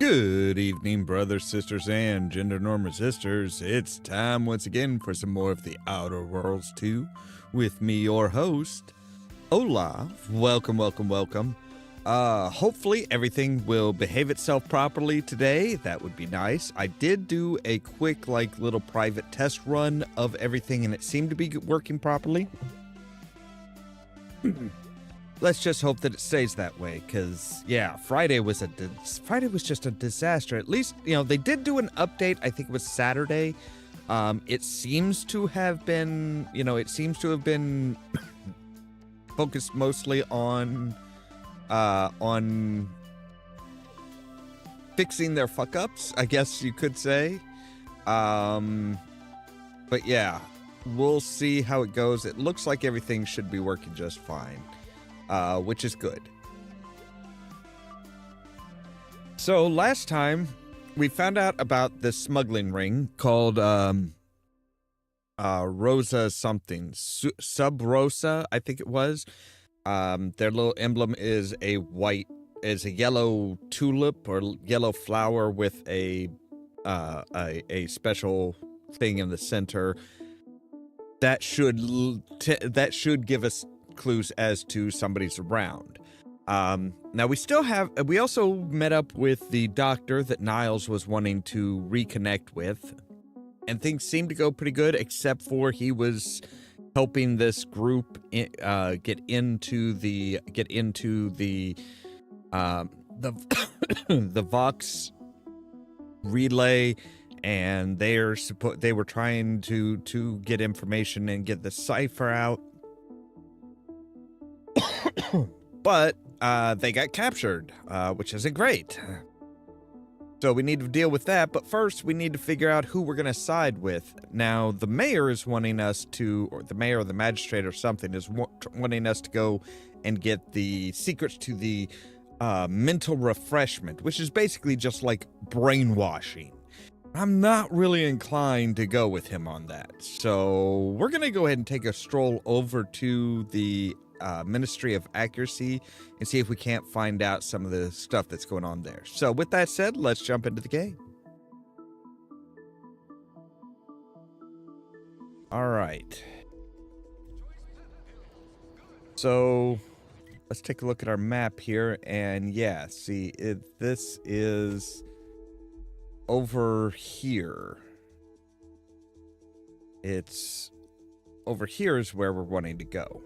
Good evening, brothers, sisters, and gender norm resistors. It's time once again for some more of the Outer Worlds 2 with me, your host, Ollamh. Welcome, welcome, welcome. Hopefully everything will behave itself properly today. That would be nice. I did do a quick, little private test run of everything, and it seemed to be working properly. Let's just hope that it stays that way, because, yeah, Friday was just a disaster. At least, they did do an update. I think it was Saturday. It seems to have been, focused mostly on fixing their fuck-ups, I guess you could say. But yeah, we'll see how it goes. It looks like everything should be working just fine. Which is good. So last time we found out about this smuggling ring called Rosa something, Sub Rosa, I think it was. Their little emblem is a yellow tulip or yellow flower with a special thing in the center that should give us clues as to somebody's around. Now we also met up with the doctor that Niles was wanting to reconnect with, and things seemed to go pretty good, except for he was helping this group get into the the Vox relay, and they were trying to get information and get the cipher out. But they got captured, which isn't great. So we need to deal with that, but first we need to figure out who we're going to side with. Now, the mayor is wanting us to, or the mayor or the magistrate or something, is wanting us to go and get the secrets to the mental refreshment, which is basically just like brainwashing. I'm not really inclined to go with him on that. So we're going to go ahead and take a stroll over to the Ministry of Accuracy and see if we can't find out some of the stuff that's going on there. So with that said, let's jump into the game. All right. So let's take a look at our map here, and yeah, see, this is over here. It's over here is where we're wanting to go.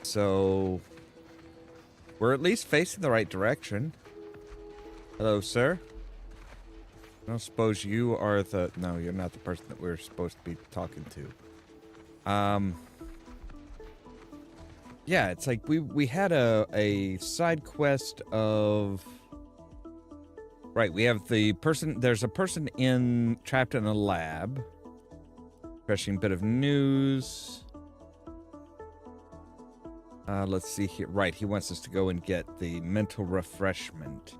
So we're at least facing the right direction. Hello, sir. I don't suppose you are no, you're not the person that we're supposed to be talking to. Yeah, it's like we had a side quest of, right, we have there's a person trapped in a lab. Refreshing bit of news. Let's see here. Right, he wants us to go and get the mental refreshment.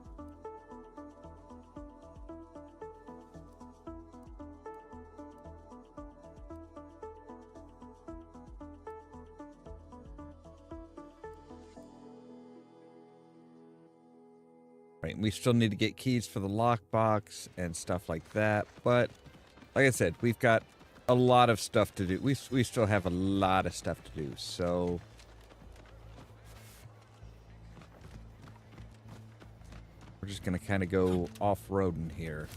Right, we still need to get keys for the lockbox and stuff like that. But, like I said, we've got a lot of stuff to do. We still have a lot of stuff to do, so we're just going to kind of go off-roading here.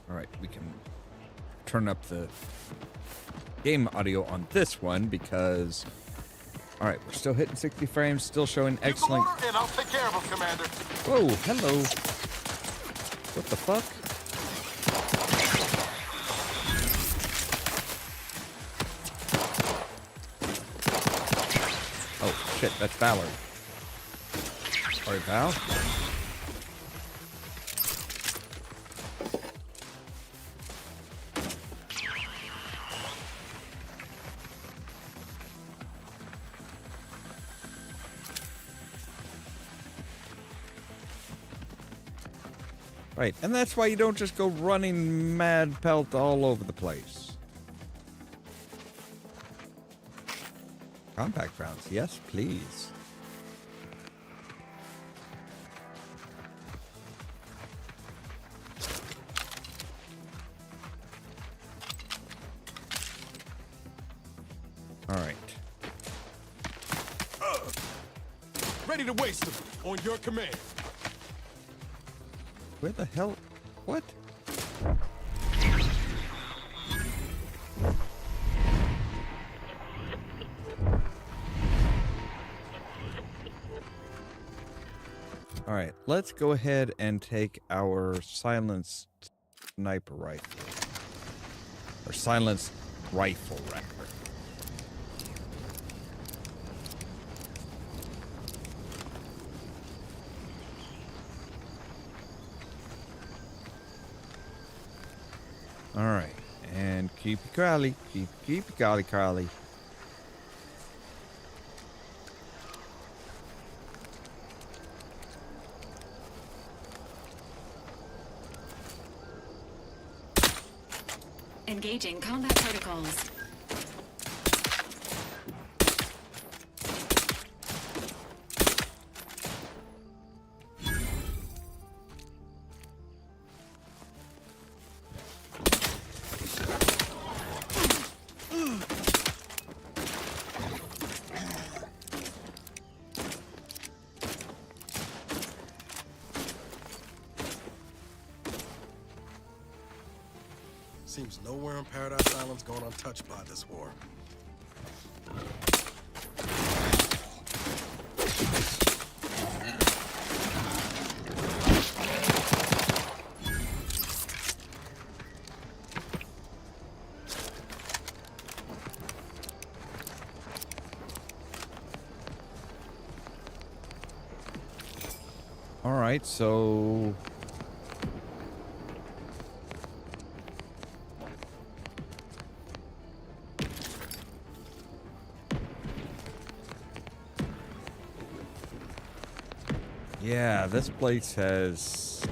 All right, we can turn up the game audio on this one because, all right, we're still hitting 60 frames, still showing excellent. And I'll take care of him, Commander. Whoa, hello. What the fuck? Oh, shit, that's Valor. Sorry, Val. Right, and that's why you don't just go running mad pelt all over the place. Compact rounds, yes, please. All right. Ready to waste them on your command. Where the hell? What? All right, let's go ahead and take our silenced sniper rifle. Or silenced rifle, rather. All right, and keep your collie, keep your collie. Engaging combat protocols. Seems nowhere in Paradise Island's gone untouched by this war. All right, so yeah, this place has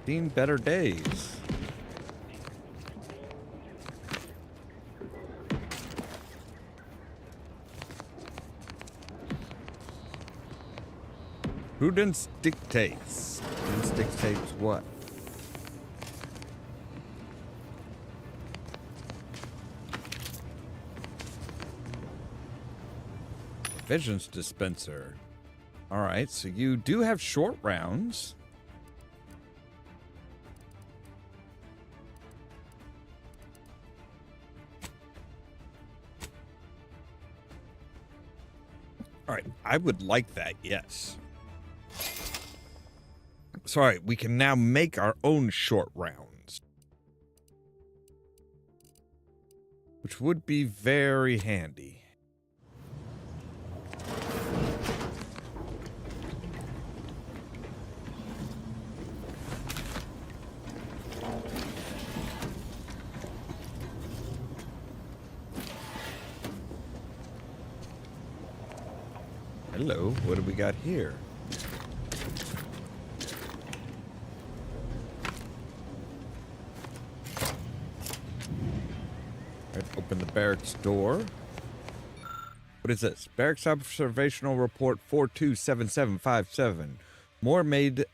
seen better days. Prudence dictates. Prudence dictates what? Visions dispenser. All right, so you do have short rounds. All right, I would like that, yes. Sorry, we can now make our own short rounds, which would be very handy. Hello, what do we got here? Right, open the barracks door. What is this? Barracks observational report 427757. Moore made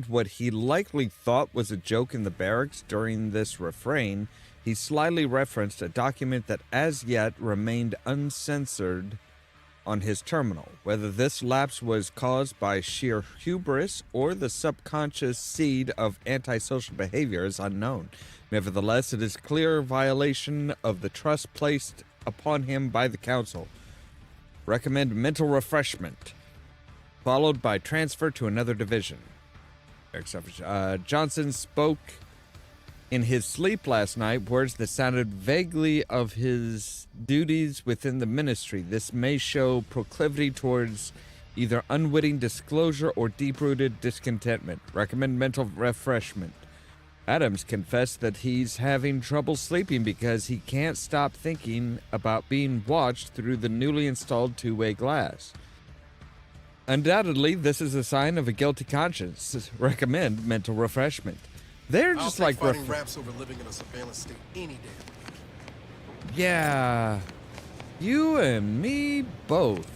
what he likely thought was a joke in the barracks during this refrain. He slyly referenced a document that as yet remained uncensored on his terminal. Whether this lapse was caused by sheer hubris or the subconscious seed of antisocial behavior is unknown. Nevertheless, it is clear violation of the trust placed upon him by the council. Recommend mental refreshment, followed by transfer to another division. Johnson spoke in his sleep last night, words that sounded vaguely of his duties within the ministry. This may show proclivity towards either unwitting disclosure or deep-rooted discontentment. Recommend mental refreshment. Adams confessed that he's having trouble sleeping because he can't stop thinking about being watched through the newly installed two-way glass. Undoubtedly, this is a sign of a guilty conscience. Recommend mental refreshment. They're I'll just take like fighting raps over living in a surveillance state any day. Yeah, you and me both.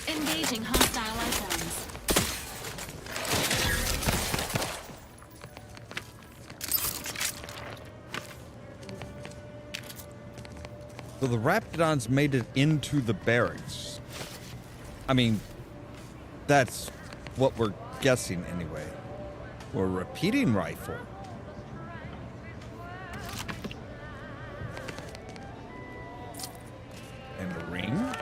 Engaging hostile icons. So the Raptidons made it into the barracks. I mean, that's what we're guessing anyway. Or a repeating rifle. And a ring.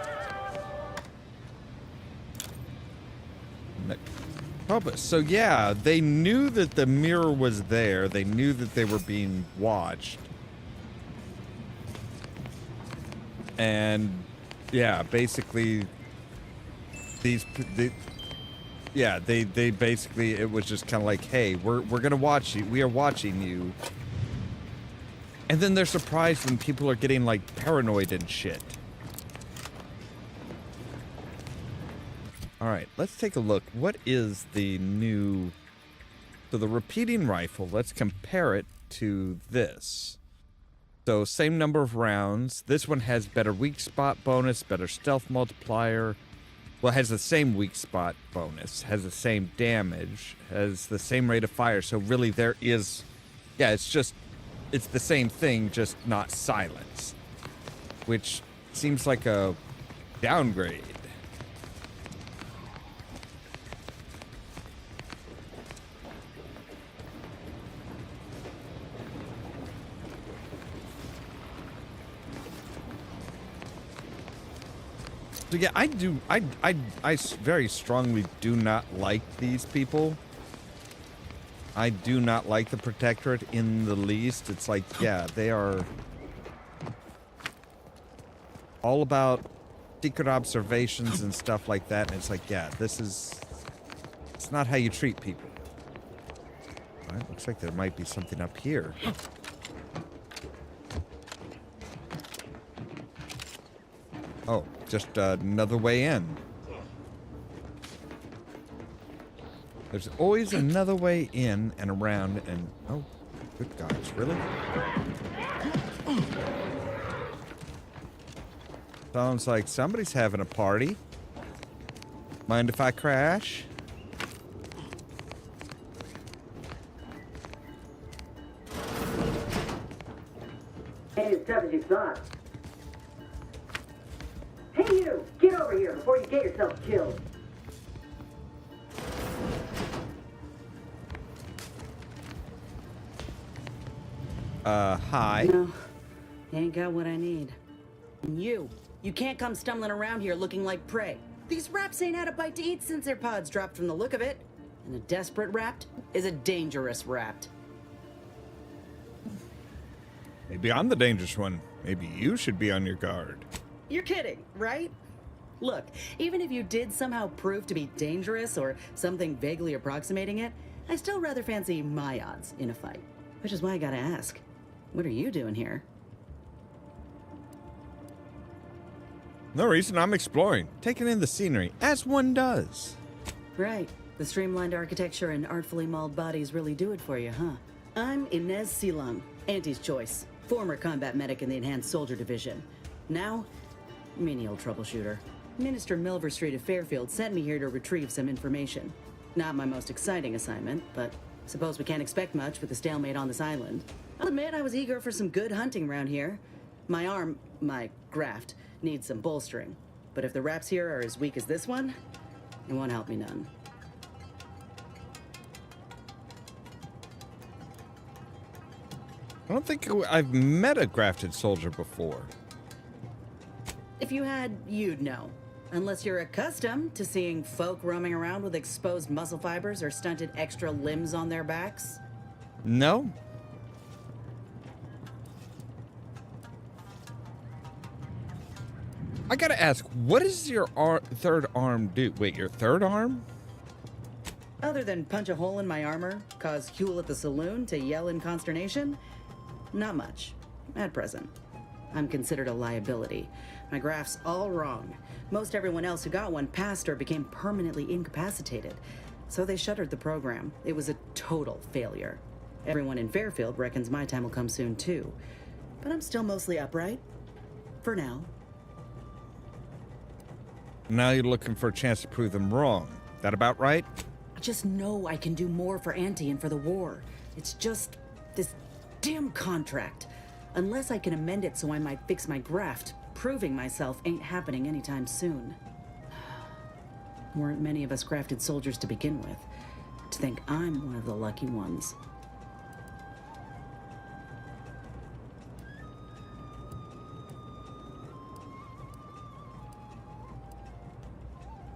Compass. So yeah, they knew that the mirror was there. They knew that they were being watched. And yeah, basically they basically, it was just kind of like, hey, we're gonna watch you. We are watching you. And then they're surprised when people are getting like paranoid and shit. All right, let's take a look. What is the new... So the repeating rifle, let's compare it to this. So same number of rounds. This one has better weak spot bonus, better stealth multiplier. Well, it has the same weak spot bonus, has the same damage, has the same rate of fire. So really there is... Yeah, it's the same thing, just not silenced. Which seems like a downgrade. So yeah, I very strongly do not like these people. I do not like the Protectorate in the least. It's like, yeah, they are all about secret observations and stuff like that. And it's like, yeah, it's not how you treat people. All right, looks like there might be something up here. Oh, just another way in. There's always another way in and around and... Oh, good gods, really? Sounds like somebody's having a party. Mind if I crash? Ain't as tough as you thought. Hey you! Get over here before you get yourself killed. Hi. No, you ain't got what I need. And you can't come stumbling around here looking like prey. These raps ain't had a bite to eat since their pods dropped from the look of it. And a desperate rapt is a dangerous rapt. Maybe I'm the dangerous one. Maybe you should be on your guard. You're kidding, right? Look, even if you did somehow prove to be dangerous or something vaguely approximating it, I still rather fancy my odds in a fight. Which is why I gotta ask, what are you doing here? No reason, I'm exploring, taking in the scenery, as one does. Right. The streamlined architecture and artfully mauled bodies really do it for you, huh? I'm Inez Silang, Auntie's choice. Former combat medic in the Enhanced Soldier Division. Now, menial troubleshooter. Minister Milverstreet of Fairfield sent me here to retrieve some information. Not my most exciting assignment, but suppose we can't expect much with the stalemate on this island. I'll admit I was eager for some good hunting around here. My arm, my graft, needs some bolstering. But if the raps here are as weak as this one, it won't help me none. I don't think I've met a grafted soldier before. If you had, you'd know. Unless you're accustomed to seeing folk roaming around with exposed muscle fibers or stunted extra limbs on their backs. No. I gotta ask, what does your third arm do? Wait, your third arm? Other than punch a hole in my armor, cause Huel at the saloon to yell in consternation, not much, at present. I'm considered a liability. My graph's all wrong. Most everyone else who got one passed or became permanently incapacitated. So they shuttered the program. It was a total failure. Everyone in Fairfield reckons my time will come soon too. But I'm still mostly upright. For now. Now you're looking for a chance to prove them wrong. That about right? I just know I can do more for Auntie and for the war. It's just this damn contract. Unless I can amend it so I might fix my graft, proving myself ain't happening anytime soon. Weren't many of us grafted soldiers to begin with. To think I'm one of the lucky ones.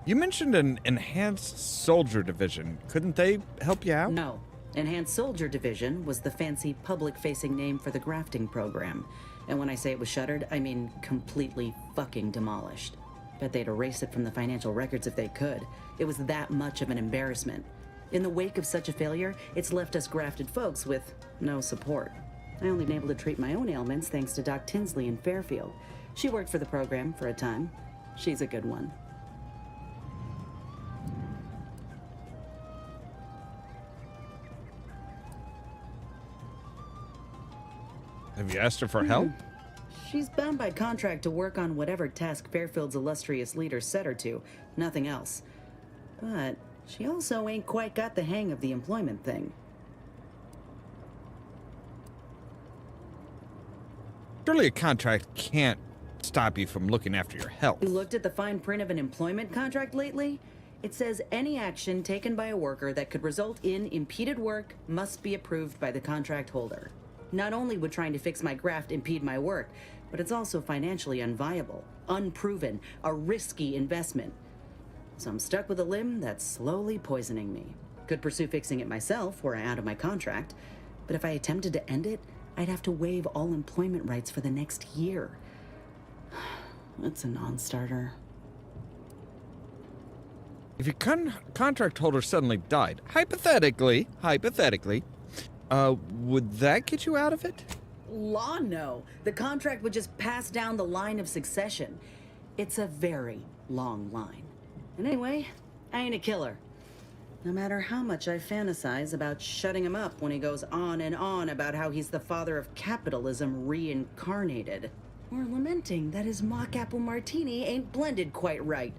You mentioned an enhanced soldier division. Couldn't they help you out? No. Enhanced Soldier Division was the fancy public-facing name for the grafting program. And when I say it was shuttered, I mean completely fucking demolished. Bet they'd erase it from the financial records if they could. It was that much of an embarrassment. In the wake of such a failure, it's left us grafted folks with no support. I only been able to treat my own ailments thanks to Doc Tinsley in Fairfield. She worked for the program for a time. She's a good one. Have you asked her for help? She's bound by contract to work on whatever task Fairfield's illustrious leader set her to, nothing else. But she also ain't quite got the hang of the employment thing. Surely a contract can't stop you from looking after your health. You looked at the fine print of an employment contract lately? It says any action taken by a worker that could result in impeded work must be approved by the contract holder. Not only would trying to fix my graft impede my work, but it's also financially unviable, unproven, a risky investment. So I'm stuck with a limb that's slowly poisoning me. Could pursue fixing it myself were I out of my contract, but if I attempted to end it, I'd have to waive all employment rights for the next year. That's a non-starter. If your contract holder suddenly died, hypothetically, would that get you out of it? Law, no. The contract would just pass down the line of succession. It's a very long line. And anyway, I ain't a killer. No matter how much I fantasize about shutting him up when he goes on and on about how he's the father of capitalism reincarnated. Or lamenting that his mock apple martini ain't blended quite right.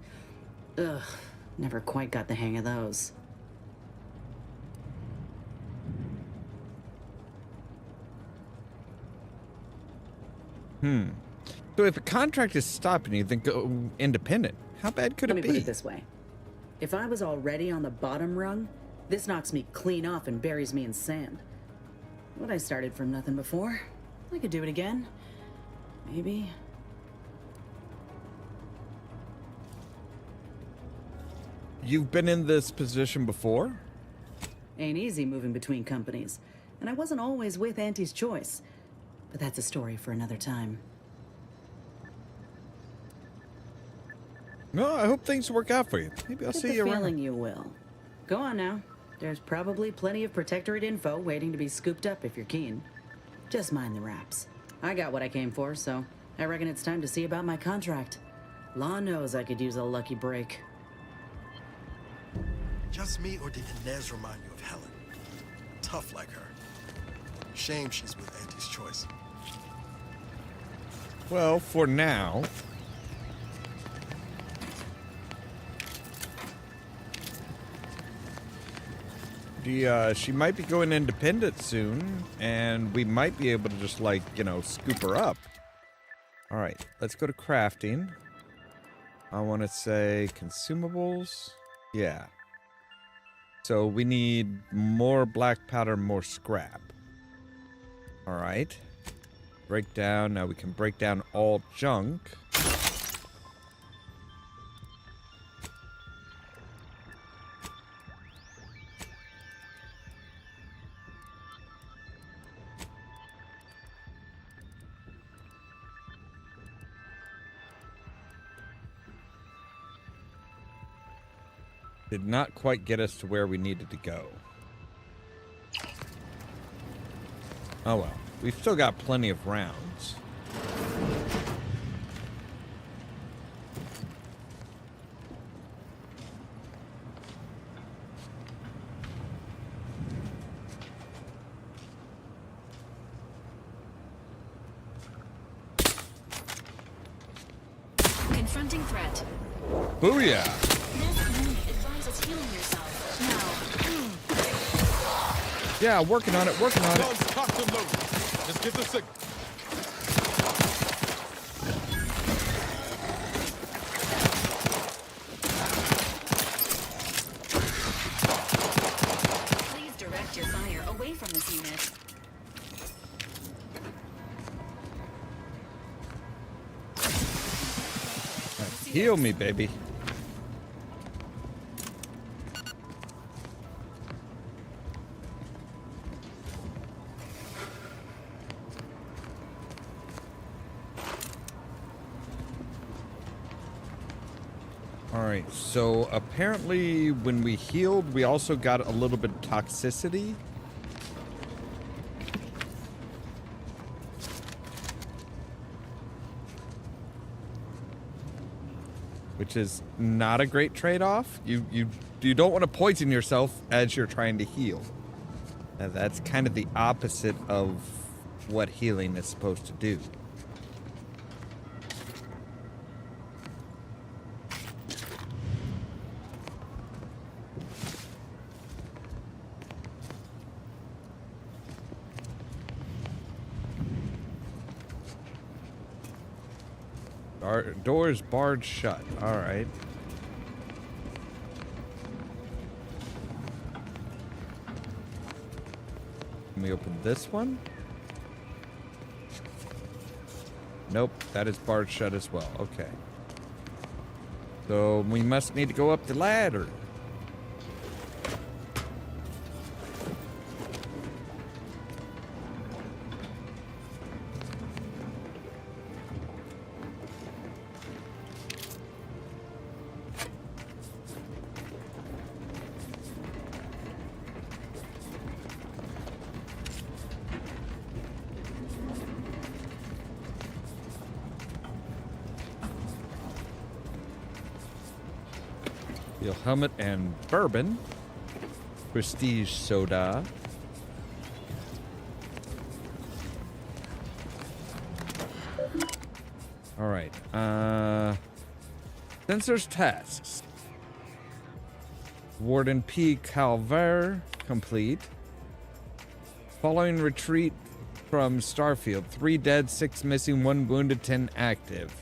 Ugh, never quite got the hang of those. So if a contract is stopping you, then go independent. How bad could it be? Let me put it this way. If I was already on the bottom rung, this knocks me clean off and buries me in sand. But I started from nothing before. I could do it again. Maybe. You've been in this position before? Ain't easy moving between companies. And I wasn't always with Auntie's choice. But that's a story for another time. No, I hope things work out for you. Maybe I'll Get see the you feeling around. you will. Go on now. There's probably plenty of Protectorate info waiting to be scooped up if you're keen. Just mind the wraps. I got what I came for, so I reckon it's time to see about my contract. Law knows I could use a lucky break. Just me, or did Inez remind you of Helen? Tough like her. Shame she's with Auntie's choice. Well, for now. She might be going independent soon, and we might be able to just, like, you know, scoop her up. All right, let's go to crafting. I want to say consumables. Yeah. So we need more black powder, more scrap. All right. Break down. Now we can break down all junk. Did not quite get us to where we needed to go. Oh well. We've still got plenty of rounds. Confronting threat. Booyah! This unit advises healing yourself. Now. Yeah, working on it, working on it. Guns cocked and loaded. Just give the signal. Please direct your fire away from this unit. Heal me, baby. Alright, so apparently when we healed, we also got a little bit of toxicity. Which is not a great trade-off. You don't want to poison yourself as you're trying to heal. And that's kind of the opposite of what healing is supposed to do. Doors barred shut. All right. Let me open this one. Nope, that is barred shut as well. Okay. So we must need to go up the ladder. Helmet and bourbon. Prestige soda. All right. Sensors tasks. Warden P. Calver complete. Following retreat from Starfield. 3 dead, 6 missing, 1 wounded, 10 active.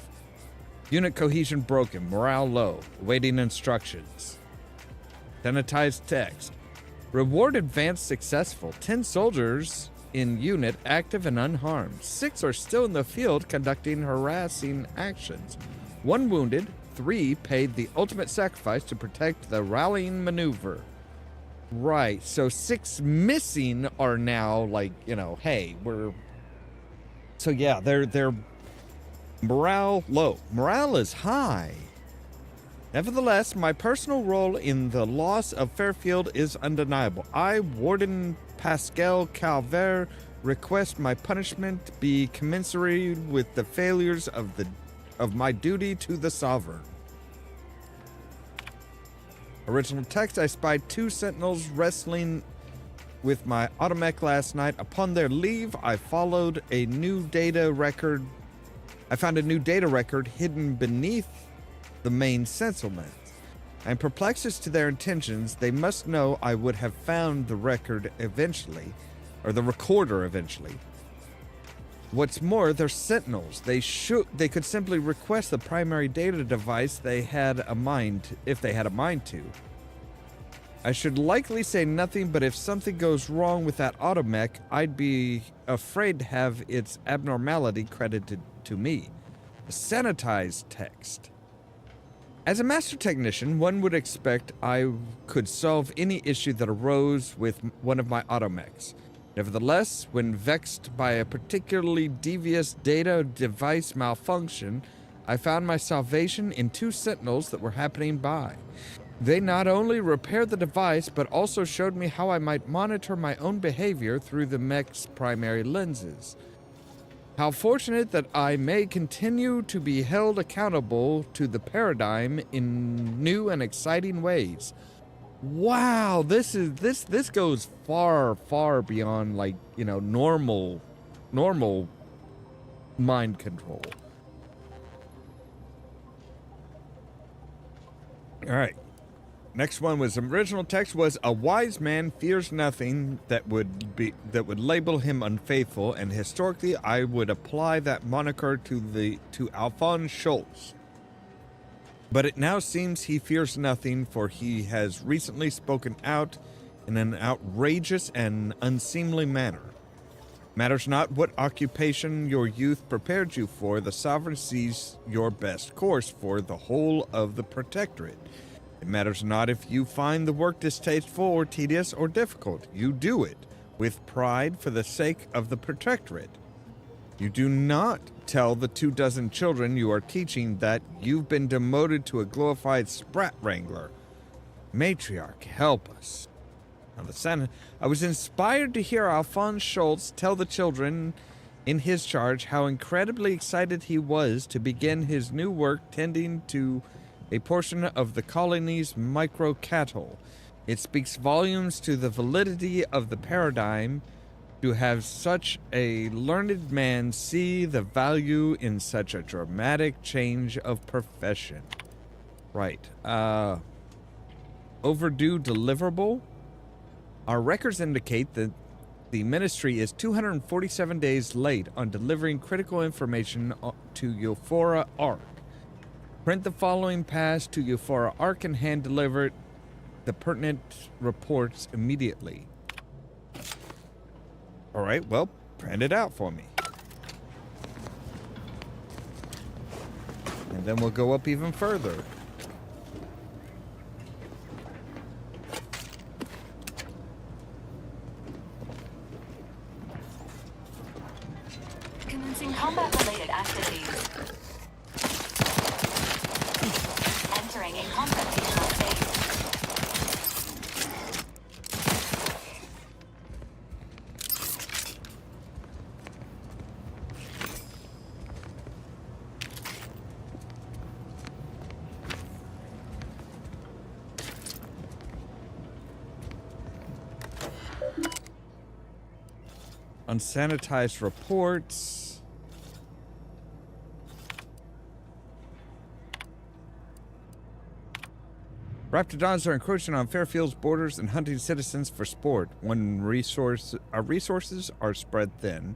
Unit cohesion broken. Morale low. Awaiting instructions. Sanitized text. Reward advanced successful. 10 soldiers in unit active and unharmed. 6 are still in the field conducting harassing actions. 1 wounded. 3 paid the ultimate sacrifice to protect the rallying maneuver. Right. So 6 missing are now like, you know, hey, we're... So yeah, they're morale low. Morale is high. Nevertheless, my personal role in the loss of Fairfield is undeniable. I, Warden Pascal Calver, request my punishment be commensurate with the failures of my duty to the Sovereign. Original text, I spied 2 sentinels wrestling with my automech last night. Upon their leave, I found a new data record hidden beneath the main settlement. I am perplexed as to their intentions. They must know I would have found the record eventually, or the recorder eventually. What's more, they're sentinels. They could simply request the primary data device if they had a mind to. I should likely say nothing, but if something goes wrong with that automech, I'd be afraid to have its abnormality credited to me. A sanitized text. As a master technician, one would expect I could solve any issue that arose with one of my automechs. Nevertheless, when vexed by a particularly devious data device malfunction, I found my salvation in 2 sentinels that were happening by. They not only repaired the device, but also showed me how I might monitor my own behavior through the mech's primary lenses. How fortunate that I may continue to be held accountable to the paradigm in new and exciting ways. Wow, this goes far beyond, like, you know, normal mind control. All right. Next one was original text was a wise man fears nothing that would label him unfaithful, and historically I would apply that moniker to Alphonse Schultz. But it now seems he fears nothing, for he has recently spoken out in an outrageous and unseemly manner. Matters not what occupation your youth prepared you for, the sovereign sees your best course for the whole of the protectorate. It matters not if you find the work distasteful or tedious or difficult. You do it with pride for the sake of the protectorate. You do not tell the 24 children you are teaching that you've been demoted to a glorified sprat wrangler. Matriarch, help us. Now the Senate, I was inspired to hear Alphonse Schultz tell the children in his charge how incredibly excited he was to begin his new work tending to a portion of the colony's micro-cattle. It speaks volumes to the validity of the paradigm to have such a learned man see the value in such a dramatic change of profession. Right. Overdue deliverable? Our records indicate that the ministry is 247 days late on delivering critical information to Euphora Arc. Print the following pass to Euphora Arc and hand deliver the pertinent reports immediately. All right, well, print it out for me. And then we'll go up even further. Commencing combat-related activities. Entering a confrontational phase. Unsanitized reports. Raptidons are encroaching on Fairfield's borders and hunting citizens for sport. Our resources are spread thin,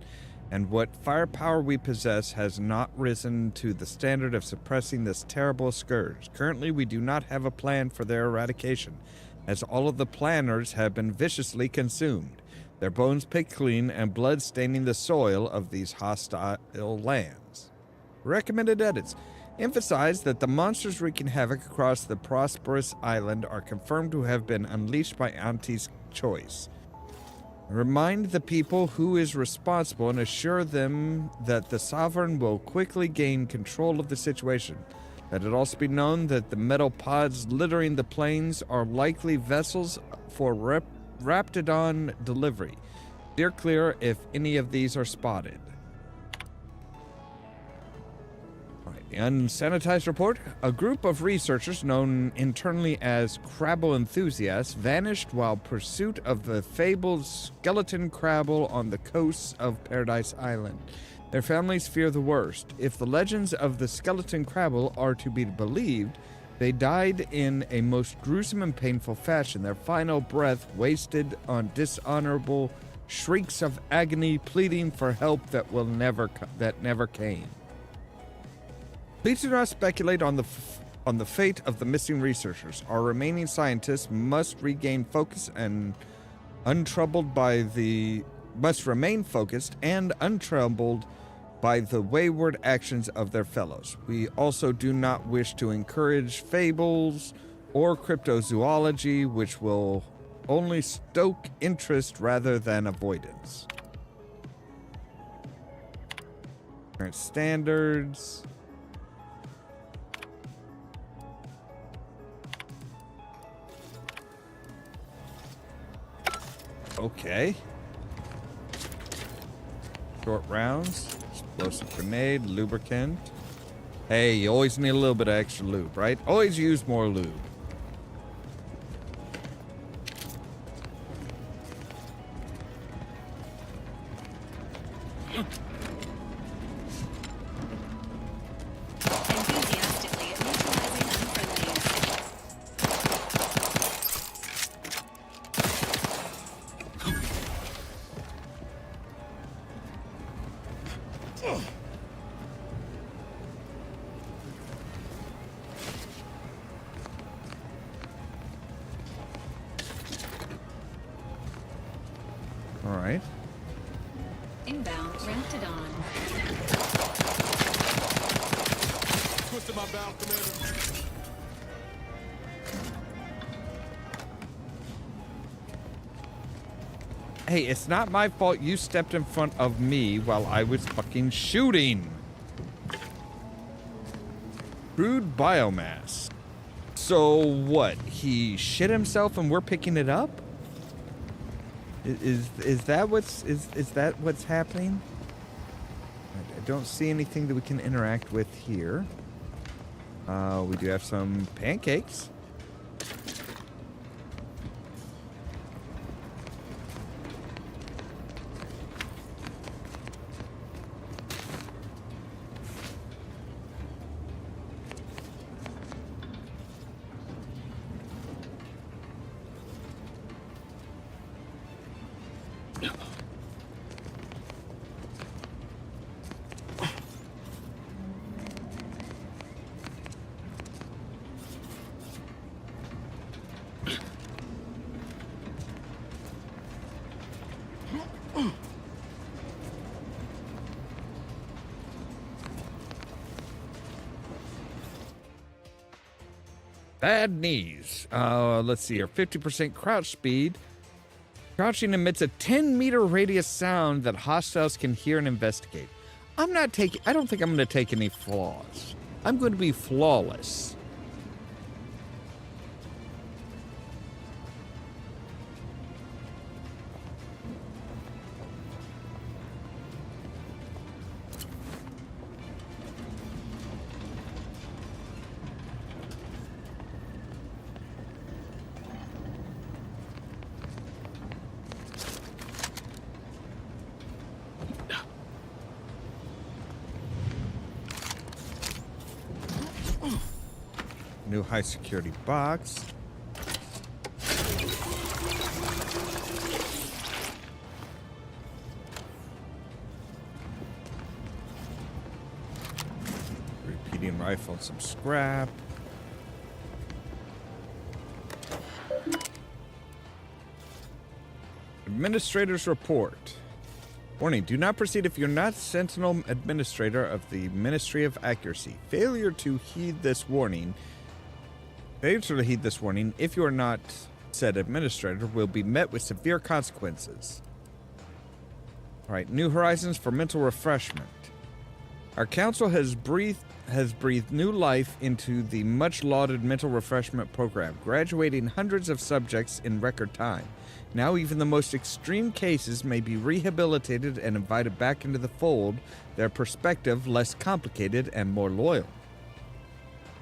and what firepower we possess has not risen to the standard of suppressing this terrible scourge. Currently, we do not have a plan for their eradication, as all of the planners have been viciously consumed, their bones picked clean and blood staining the soil of these hostile lands. Recommended edits. Emphasize that the monsters wreaking havoc across the prosperous island are confirmed to have been unleashed by Auntie's choice. Remind the people who is responsible and assure them that the sovereign will quickly gain control of the situation. Let it also be known that the metal pods littering the plains are likely vessels for Raptidon delivery. Steer clear if any of these are spotted. The unsanitized report. A group of researchers known internally as Crabble enthusiasts vanished while pursuit of the fabled skeleton crabble on the coasts of Paradise Island. Their families fear the worst. If the legends of the skeleton crabble are to be believed, they died in a most gruesome and painful fashion, their final breath wasted on dishonorable shrieks of agony, pleading for help that never came. Please do not speculate on the fate of the missing researchers. Our remaining scientists must remain focused and untroubled by the wayward actions of their fellows. We also do not wish to encourage fables or cryptozoology, which will only stoke interest rather than avoidance. Current standards. Okay. Short rounds, explosive grenade, lubricant. Hey, you always need a little bit of extra lube, right? Always use more lube. Enthusiastically neutralizing unfriendly insects. All right. Inbound Raptidon. Twisted my valve, Commander. Hey, it's not my fault you stepped in front of me while I was fucking shooting. Crude biomass. So what? He shit himself and we're picking it up? Is that what's happening? I don't see anything that we can interact with here. We do have some pancakes. Bad knees. Let's see here. 50% crouch speed. Crouching emits a 10-meter radius sound that hostiles can hear and investigate. I don't think I'm going to take any flaws. I'm going to be flawless. New high security box. Repeating rifle and some scrap. Administrator's report. Warning, do not proceed if you're not Sentinel Administrator of the Ministry of Accuracy. Failure to heed this warning, if you are not said Administrator, will be met with severe consequences. Alright, New Horizons for Mental Refreshment. Our council has breathed new life into the much-lauded Mental Refreshment program, graduating hundreds of subjects in record time. Now even the most extreme cases may be rehabilitated and invited back into the fold, their perspective less complicated and more loyal.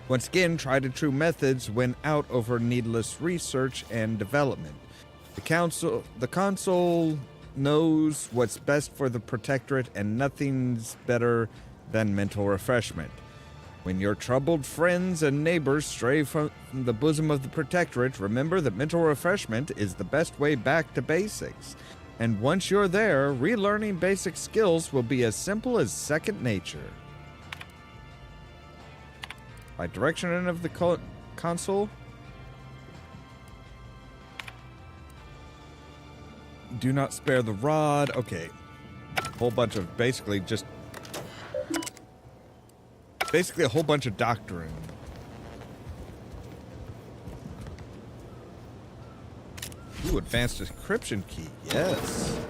Once again, tried and true methods win out over needless research and development. The console knows what's best for the Protectorate, and nothing's better than mental refreshment. When your troubled friends and neighbors stray from the bosom of the Protectorate, remember that mental refreshment is the best way back to basics. And once you're there, relearning basic skills will be as simple as second nature. By direction of the console, do not spare the rod. Okay, a whole bunch of basically a whole bunch of doctrine. Ooh, advanced encryption key. Yes.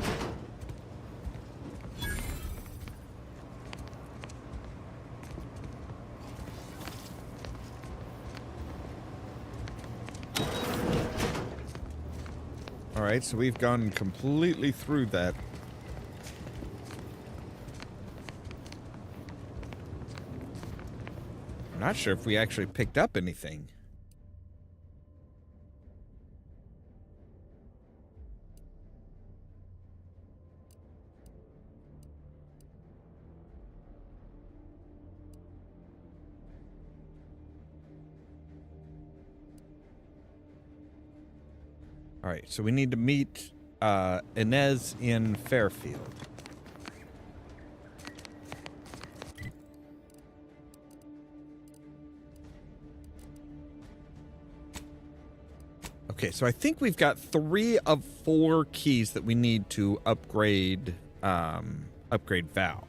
right, so we've gone completely through that. I'm not sure if we actually picked up anything. All right, so we need to meet Inez in Fairfield. Okay, so I think we've got 3 of 4 keys that we need to upgrade Val.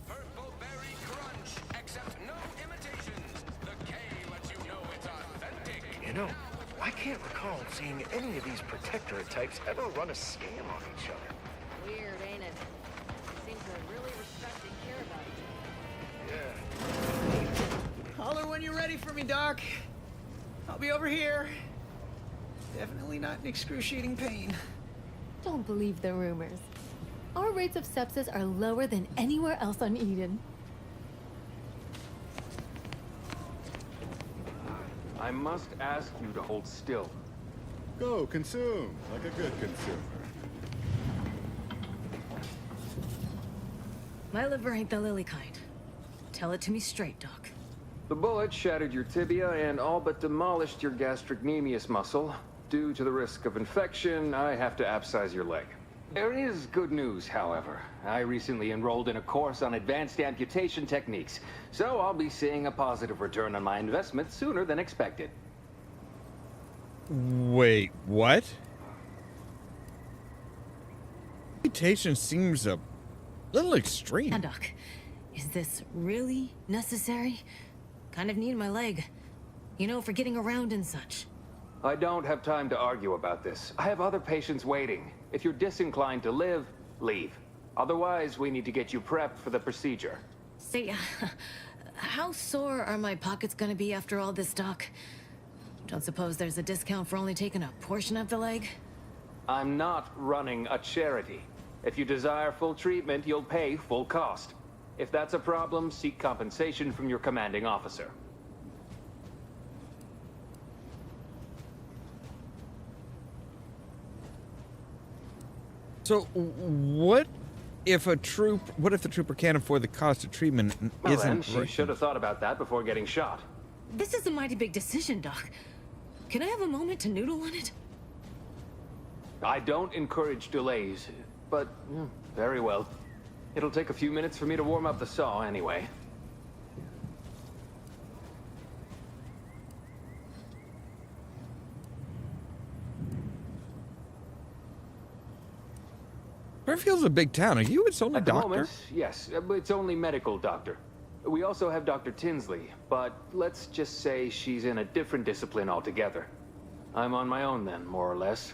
Purple berry crunch. Accept no imitations. The K lets you know it's authentic. You know, I can't recall seeing any of these protectorate types ever run a scam on each other. Weird, ain't it? They seem to really respect and care about each other. Yeah. Holler when you're ready for me, Doc. I'll be over here. Definitely not in excruciating pain. Don't believe the rumors. Our rates of sepsis are lower than anywhere else on Eden. I must ask you to hold still. Go, consume, like a good consumer. My liver ain't the lily kind. Tell it to me straight, Doc. The bullet shattered your tibia and all but demolished your gastrocnemius muscle. Due to the risk of infection, I have to abscise your leg. There is good news, however. I recently enrolled in a course on advanced amputation techniques, so I'll be seeing a positive return on my investment sooner than expected. Wait, what? Amputation seems a little extreme. And Doc, is this really necessary? Kind of need my leg. You know, for getting around and such. I don't have time to argue about this. I have other patients waiting. If you're disinclined to live, leave. Otherwise, we need to get you prepped for the procedure. Say, how sore are my pockets gonna be after all this, Doc? Don't suppose there's a discount for only taking a portion of the leg? I'm not running a charity. If you desire full treatment, you'll pay full cost. If that's a problem, seek compensation from your commanding officer. So, what if the trooper can't afford the cost of treatment and Well, then, isn't she working? should have thought about that before getting shot. This is a mighty big decision, Doc. Can I have a moment to noodle on it? I don't encourage delays, but very well. It'll take a few minutes for me to warm up the saw anyway. Fairfield's a big town. Are you its only At the doctor? moment, yes, it's only medical doctor. We also have Dr. Tinsley, but let's just say she's in a different discipline altogether. I'm on my own then, more or less.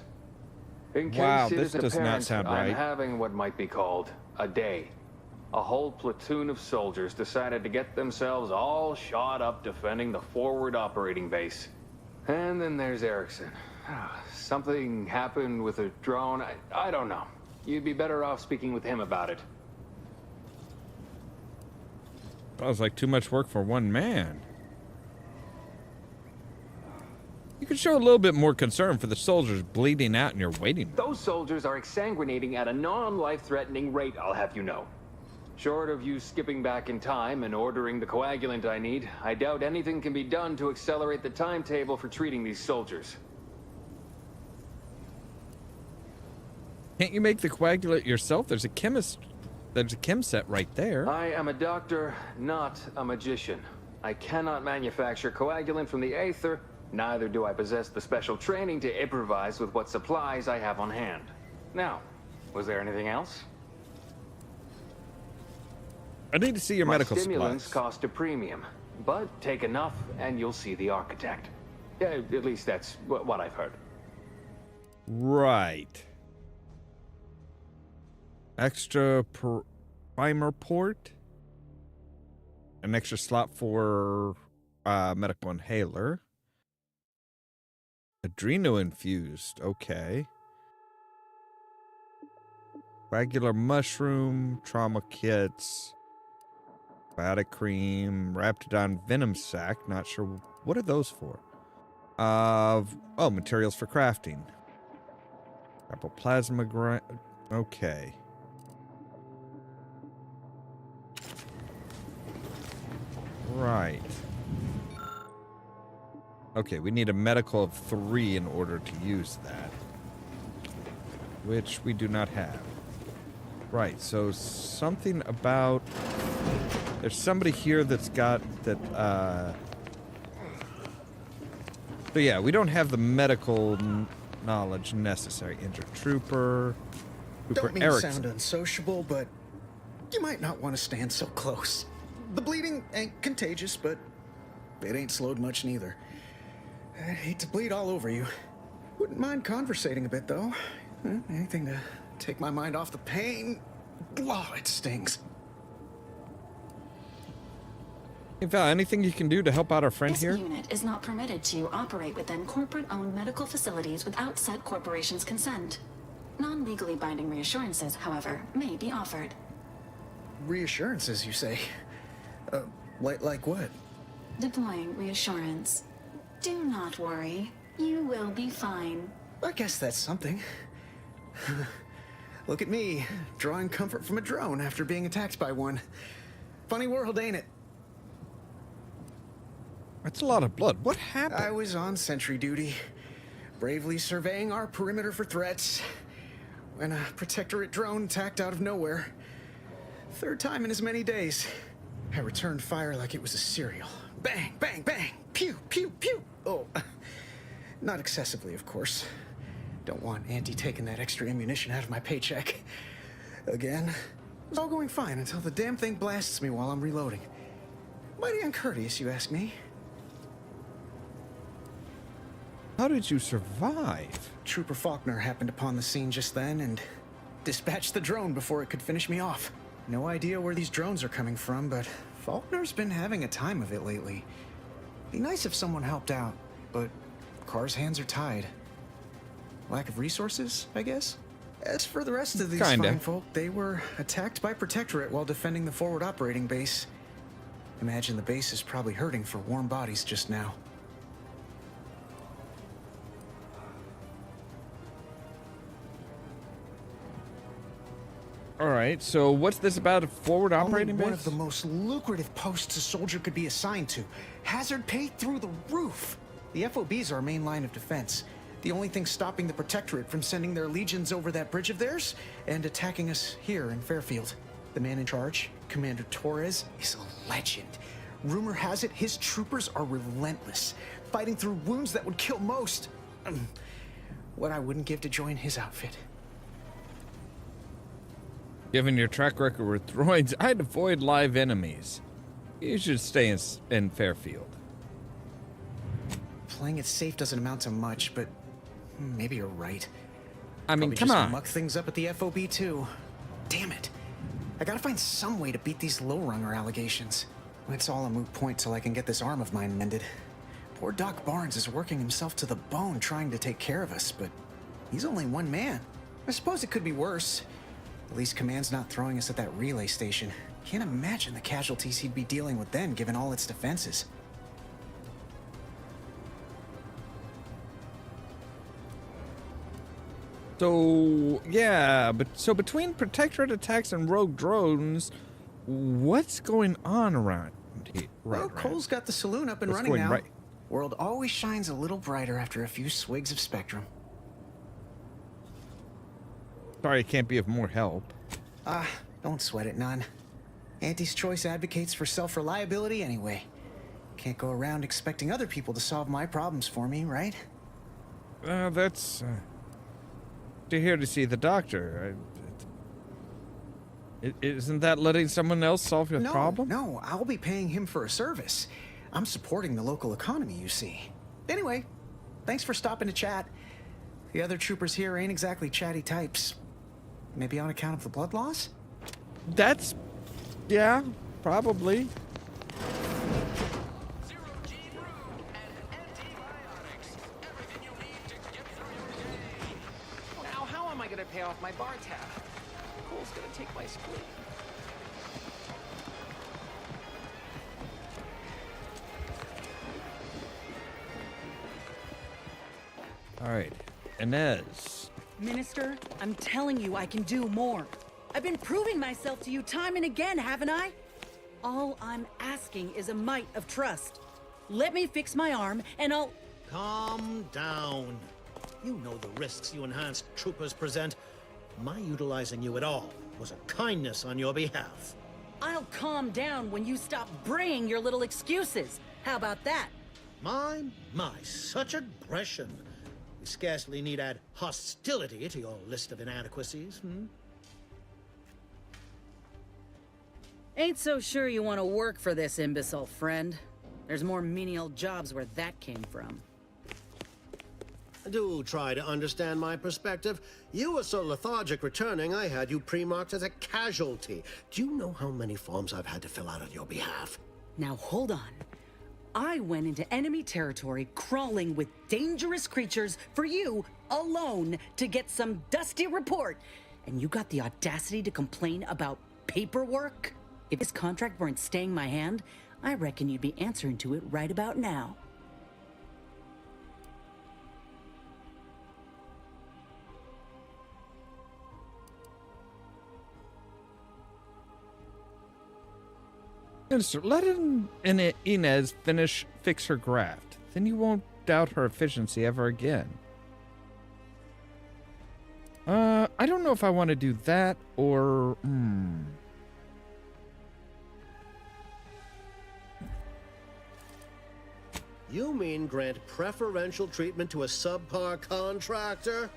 In Wow, case it this isn't does not apparent, sound I'm right. having what might be called a day. A whole platoon of soldiers decided to get themselves all shot up defending the forward operating base. And then there's Erickson. Something happened with a drone. I don't know. You'd be better off speaking with him about it. Sounds like too much work for one man. You could show a little bit more concern for the soldiers bleeding out in your waiting room. Those soldiers are exsanguinating at a non-life-threatening rate, I'll have you know. Short of you skipping back in time and ordering the coagulant I need, I doubt anything can be done to accelerate the timetable for treating these soldiers. Can't you make the coagulant yourself? There's a chem set right there. I am a doctor, not a magician. I cannot manufacture coagulant from the aether, neither do I possess the special training to improvise with what supplies I have on hand. Now, was there anything else? I need to see your My medical stimulants supplies. cost a premium, but take enough and you'll see the architect. At least that's what I've heard. Right. Extra primer port. An extra slot for medical inhaler. Adreno infused. Okay. Regular mushroom, trauma kits, biotic cream, Raptidon venom sac. Not sure. What are those for? Oh, materials for crafting. Apple plasma grind. Okay. Right. Okay, we need a medical of 3 in order to use that. Which we do not have. Right, so something about... There's somebody here that's got that, So yeah, we don't have the medical knowledge necessary. Injured trooper... Don't mean to sound unsociable, but you might not want to stand so close. The bleeding ain't contagious, but it ain't slowed much neither. I'd hate to bleed all over you. Wouldn't mind conversating a bit, though. Anything to take my mind off the pain. Oh, it stings. Hey Val, anything you can do to help out our friend This here? unit is not permitted to operate within corporate-owned medical facilities without said corporation's consent. Non-legally binding reassurances, however, may be offered. Reassurances, you say? Like what? Deploying reassurance. Do not worry. You will be fine. I guess that's something. Look at me, drawing comfort from a drone after being attacked by one. Funny world, ain't it? That's a lot of blood. What happened? I was on sentry duty, bravely surveying our perimeter for threats, when a protectorate drone attacked out of nowhere. 3rd time in as many days. I returned fire like it was a cereal. Bang, bang, bang! Pew, pew, pew! Oh, not excessively, of course. Don't want Auntie taking that extra ammunition out of my paycheck. Again. It was all going fine until the damn thing blasts me while I'm reloading. Mighty uncourteous, you ask me. How did you survive? Trooper Faulkner happened upon the scene just then and dispatched the drone before it could finish me off. No idea where these drones are coming from, but Faulkner's been having a time of it lately. Be nice if someone helped out, but Carr's hands are tied. Lack of resources, I guess? As for the rest of these fine folk, they were attacked by Protectorate while defending the forward operating base. Imagine the base is probably hurting for warm bodies just now. All right, so what's this about a forward operating base? One of the most lucrative posts a soldier could be assigned to. Hazard pay through the roof. The FOB's our main line of defense. The only thing stopping the Protectorate from sending their legions over that bridge of theirs and attacking us here in Fairfield. The man in charge, Commander Torres, is a legend. Rumor has it his troopers are relentless, fighting through wounds that would kill most. What I wouldn't give to join his outfit. Given your track record with droids, I'd avoid live enemies. You should stay in Fairfield. Playing it safe doesn't amount to much, but maybe you're right. I mean, Probably come just on. muck things up at the FOB too. Damn it. I gotta find some way to beat these low-runger allegations. It's all a moot point till I can get this arm of mine mended. Poor Doc Barnes is working himself to the bone trying to take care of us, but he's only one man. I suppose it could be worse. At least Command's not throwing us at that relay station. Can't imagine the casualties he'd be dealing with then, given all its defenses. So, yeah, but so between Protectorate attacks and rogue drones, what's going on around here? Well, Cole's got the saloon up and running now. Right? World always shines a little brighter after a few swigs of Spectrum. Sorry, I can't be of more help. Don't sweat it none. Auntie's Choice advocates for self-reliability anyway. Can't go around expecting other people to solve my problems for me, right? That's... You're here to see the doctor. Isn't that letting someone else solve your problem? No, I'll be paying him for a service. I'm supporting the local economy, you see. Anyway, thanks for stopping to chat. The other troopers here ain't exactly chatty types. Maybe on account of the blood loss? That's, yeah, probably. Now, how am I gonna pay off my bar tab? Cole's gonna take my spleen. All right, Inez. Minister, I'm telling you I can do more. I've been proving myself to you time and again, haven't I? All I'm asking is a mite of trust. Let me fix my arm and I'll... Calm down. You know the risks you enhanced troopers present. My utilizing you at all was a kindness on your behalf. I'll calm down when you stop braying your little excuses. How about that? My, such aggression. We scarcely need add hostility to your list of inadequacies, Ain't so sure you want to work for this imbecile, friend. There's more menial jobs where that came from. Do try to understand my perspective. You were so lethargic returning, I had you pre-marked as a casualty. Do you know how many forms I've had to fill out on your behalf? Now hold on. I went into enemy territory crawling with dangerous creatures for you alone to get some dusty report. And you got the audacity to complain about paperwork? If this contract weren't staying my hand, I reckon you'd be answering to it right about now. Minister, let Inez fix her graft. Then you won't doubt her efficiency ever again. I don't know if I want to do that or... You mean grant preferential treatment to a subpar contractor?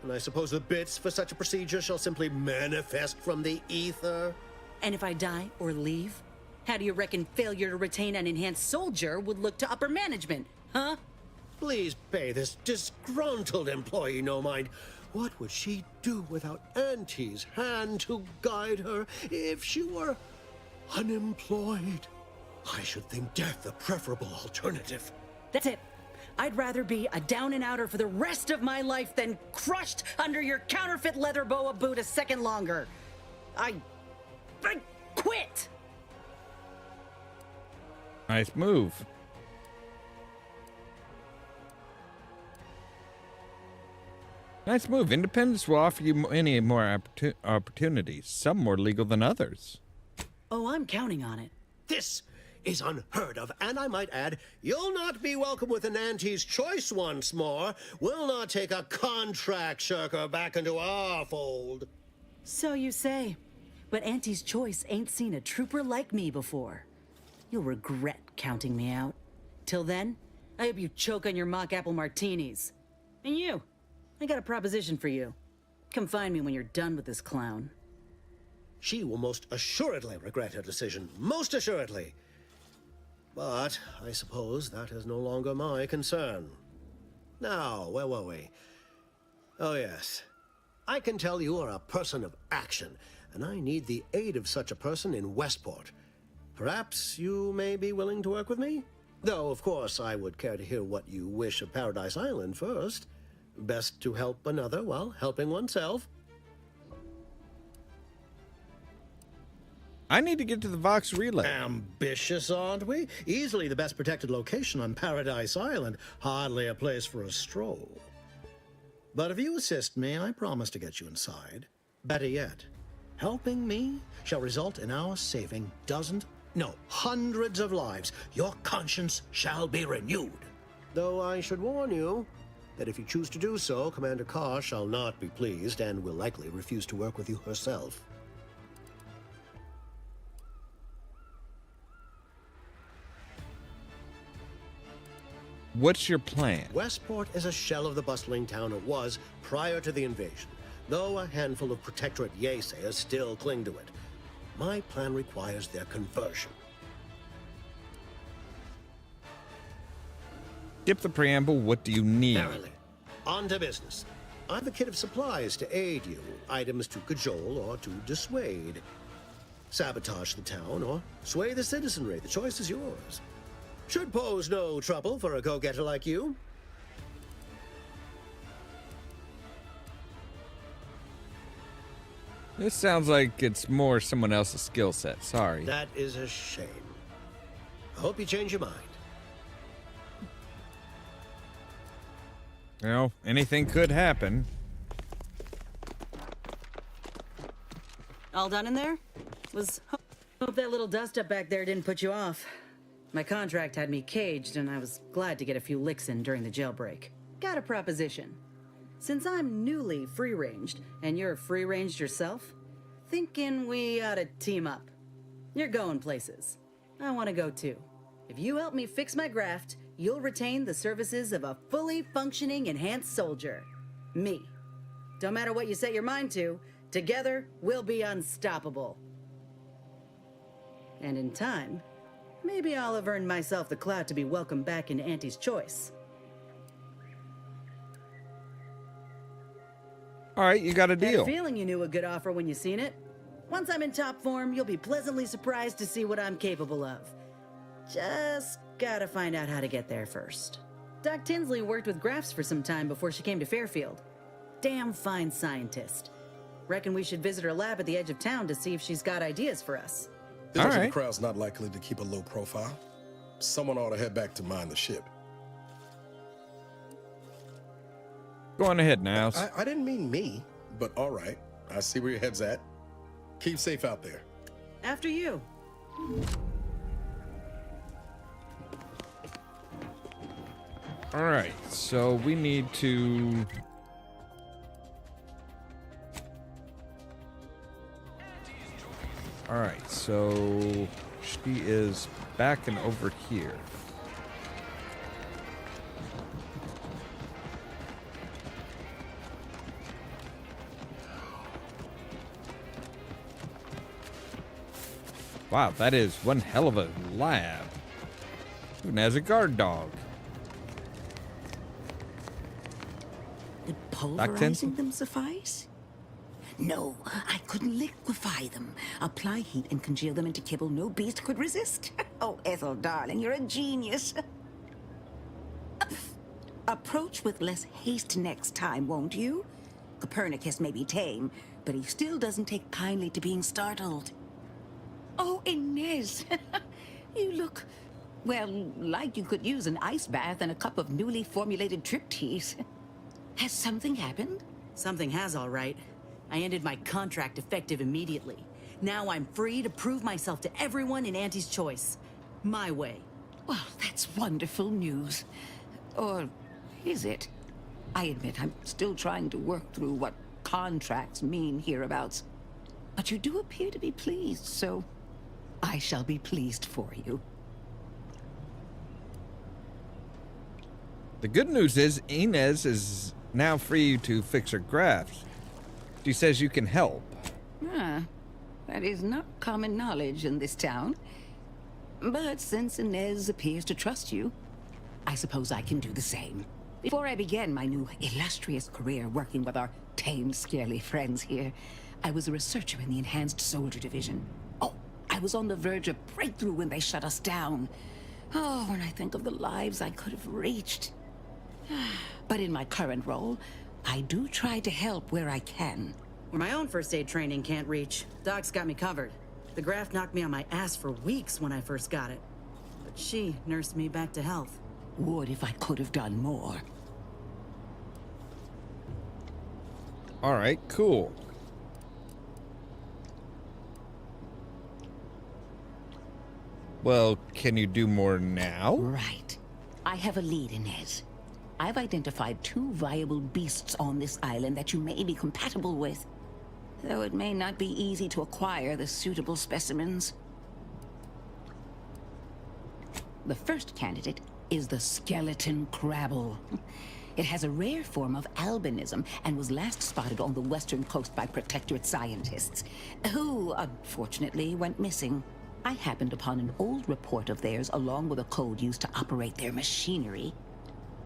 And I suppose the bits for such a procedure shall simply manifest from the ether? And if I die or leave, how do you reckon failure to retain an enhanced soldier would look to upper management, huh? Please pay this disgruntled employee no mind. What would she do without Auntie's hand to guide her if she were unemployed? I should think death a preferable alternative. That's it. I'd rather be a down-and-outer for the rest of my life than crushed under your counterfeit leather boa boot a second longer. I quit! Nice move. Nice move. Independence will offer you many more opportunities, some more legal than others. Oh, I'm counting on it. This is unheard of, and I might add, you'll not be welcome with an Auntie's choice once more. We'll not take a contract shirker back into our fold. So you say. But Auntie's choice ain't seen a trooper like me before. You'll regret counting me out. Till then, I hope you choke on your mock apple martinis. And you, I got a proposition for you. Come find me when you're done with this clown. She will most assuredly regret her decision. Most assuredly. But I suppose that is no longer my concern. Now, where were we? Oh, yes. I can tell you are a person of action, and I need the aid of such a person in Westport. Perhaps you may be willing to work with me? Though, of course, I would care to hear what you wish of Paradise Island first. Best to help another while helping oneself. I need to get to the Vox Relay. Ambitious, aren't we? Easily the best protected location on Paradise Island. Hardly a place for a stroll. But if you assist me, I promise to get you inside. Better yet, helping me shall result in our saving hundreds of lives. Your conscience shall be renewed. Though I should warn you that if you choose to do so, Commander Carr shall not be pleased and will likely refuse to work with you herself. What's your plan? Westport is a shell of the bustling town it was prior to the invasion, though a handful of Protectorate Yaysayers still cling to it. My plan requires their conversion. Skip the preamble. What do you need? Verily. On to business. I've a kit of supplies to aid you, items to cajole or to dissuade. Sabotage the town or sway the citizenry. The choice is yours. Should pose no trouble for a go-getter like you. This sounds like it's more someone else's skill set. Sorry. That is a shame. I hope you change your mind. You know, anything could happen. All done in there? Hope that little dust up back there didn't put you off. My contract had me caged, and I was glad to get a few licks in during the jailbreak. Got a proposition. Since I'm newly free-ranged, and you're free-ranged yourself, thinking we ought to team up. You're going places. I want to go too. If you help me fix my graft, you'll retain the services of a fully functioning enhanced soldier. Me. Don't matter what you set your mind to, together we'll be unstoppable. And in time, maybe I'll have earned myself the clout to be welcomed back into Auntie's Choice. All right, you got a deal. Had a feeling you knew a good offer when you seen it. Once I'm in top form, you'll be pleasantly surprised to see what I'm capable of. Just gotta find out how to get there first. Doc Tinsley worked with grafts for some time before she came to Fairfield. Damn fine scientist. Reckon we should visit her lab at the edge of town to see if she's got ideas for us. The crowd's not likely to keep a low profile. Someone ought to head back to mine the ship. Go on ahead, Niles. I didn't mean me, but all right. I see where your head's at. Keep safe out there. After you. All right, so we need to... All right, so she is back and over here. Wow, that is one hell of a lab. Even has a guard dog. Would pulverizing them suffice? No, I couldn't liquefy them. Apply heat and congeal them into kibble no beast could resist. Oh, Ethel, darling, you're a genius. Approach with less haste next time, won't you? Copernicus may be tame, but he still doesn't take kindly to being startled. Oh, Inez, you look, well, like you could use an ice bath and a cup of newly formulated trip teas. Has something happened? Something has, all right. I ended my contract effective immediately. Now I'm free to prove myself to everyone in Auntie's Choice. My way. Well, that's wonderful news. Or is it? I admit I'm still trying to work through what contracts mean hereabouts. But you do appear to be pleased, so I shall be pleased for you. The good news is Inez is now free to fix her grafts. She says you can help. Ah, that is not common knowledge in this town. But since Inez appears to trust you, I suppose I can do the same. Before I began my new illustrious career working with our tame, scarily friends here, I was a researcher in the Enhanced Soldier Division. Oh, I was on the verge of breakthrough when they shut us down. Oh, when I think of the lives I could have reached. But in my current role, I do try to help where I can. Where my own first aid training can't reach, Doc's got me covered. The graft knocked me on my ass for weeks when I first got it. But she nursed me back to health. Would if I could have done more. All right, cool. Well, can you do more now? Right. I have a lead, Inez. I've identified 2 viable beasts on this island that you may be compatible with. Though it may not be easy to acquire the suitable specimens. The first candidate is the skeleton crabble. It has a rare form of albinism and was last spotted on the western coast by Protectorate scientists, who, unfortunately, went missing. I happened upon an old report of theirs along with a code used to operate their machinery.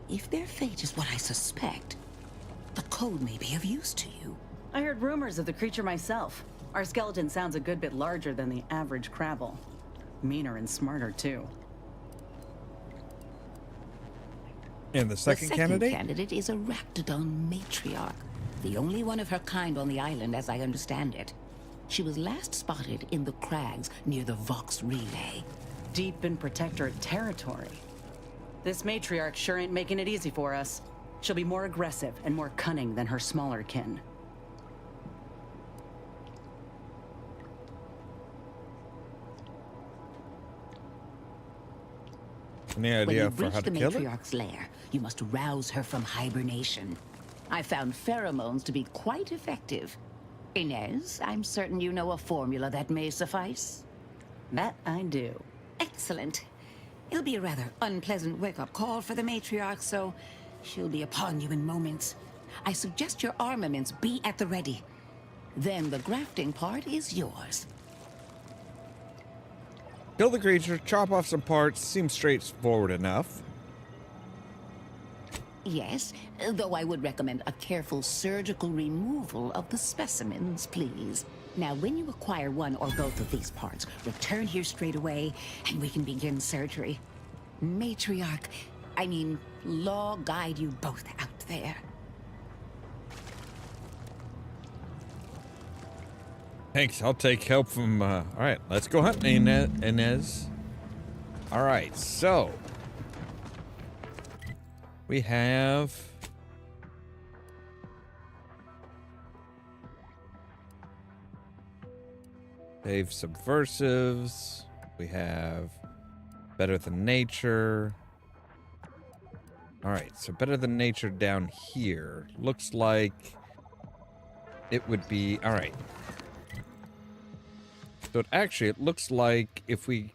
If their fate is what I suspect, the code may be of use to you. I heard rumors of the creature myself. Our skeleton sounds a good bit larger than the average crabble. Meaner and smarter, too. And the second candidate? Candidate is a Raptidon matriarch, the only one of her kind on the island, as I understand it. She was last spotted in the crags near the Vox Relay. Deep in Protectorate territory. This matriarch sure ain't making it easy for us. She'll be more aggressive and more cunning than her smaller kin. Any idea for how to When you kill reach the it? matriarch's lair, you must rouse her from hibernation. I found pheromones to be quite effective. Inez, I'm certain you know a formula that may suffice. That I do. Excellent. It'll be a rather unpleasant wake-up call for the matriarch, so she'll be upon you in moments. I suggest your armaments be at the ready. Then the grafting part is yours. Kill the creature, chop off some parts, seems straightforward enough. Yes, though I would recommend a careful surgical removal of the specimens, please. Now, when you acquire one or both of these parts, return here straight away, and we can begin surgery. Matriarch, Law guide you both out there. Thanks, I'll take help from, alright, let's go hunting, Inez. Alright, so. We have... Save subversives. We have better than nature. Alright, so better than nature down here. Looks like it would be... Alright. So it looks like if we...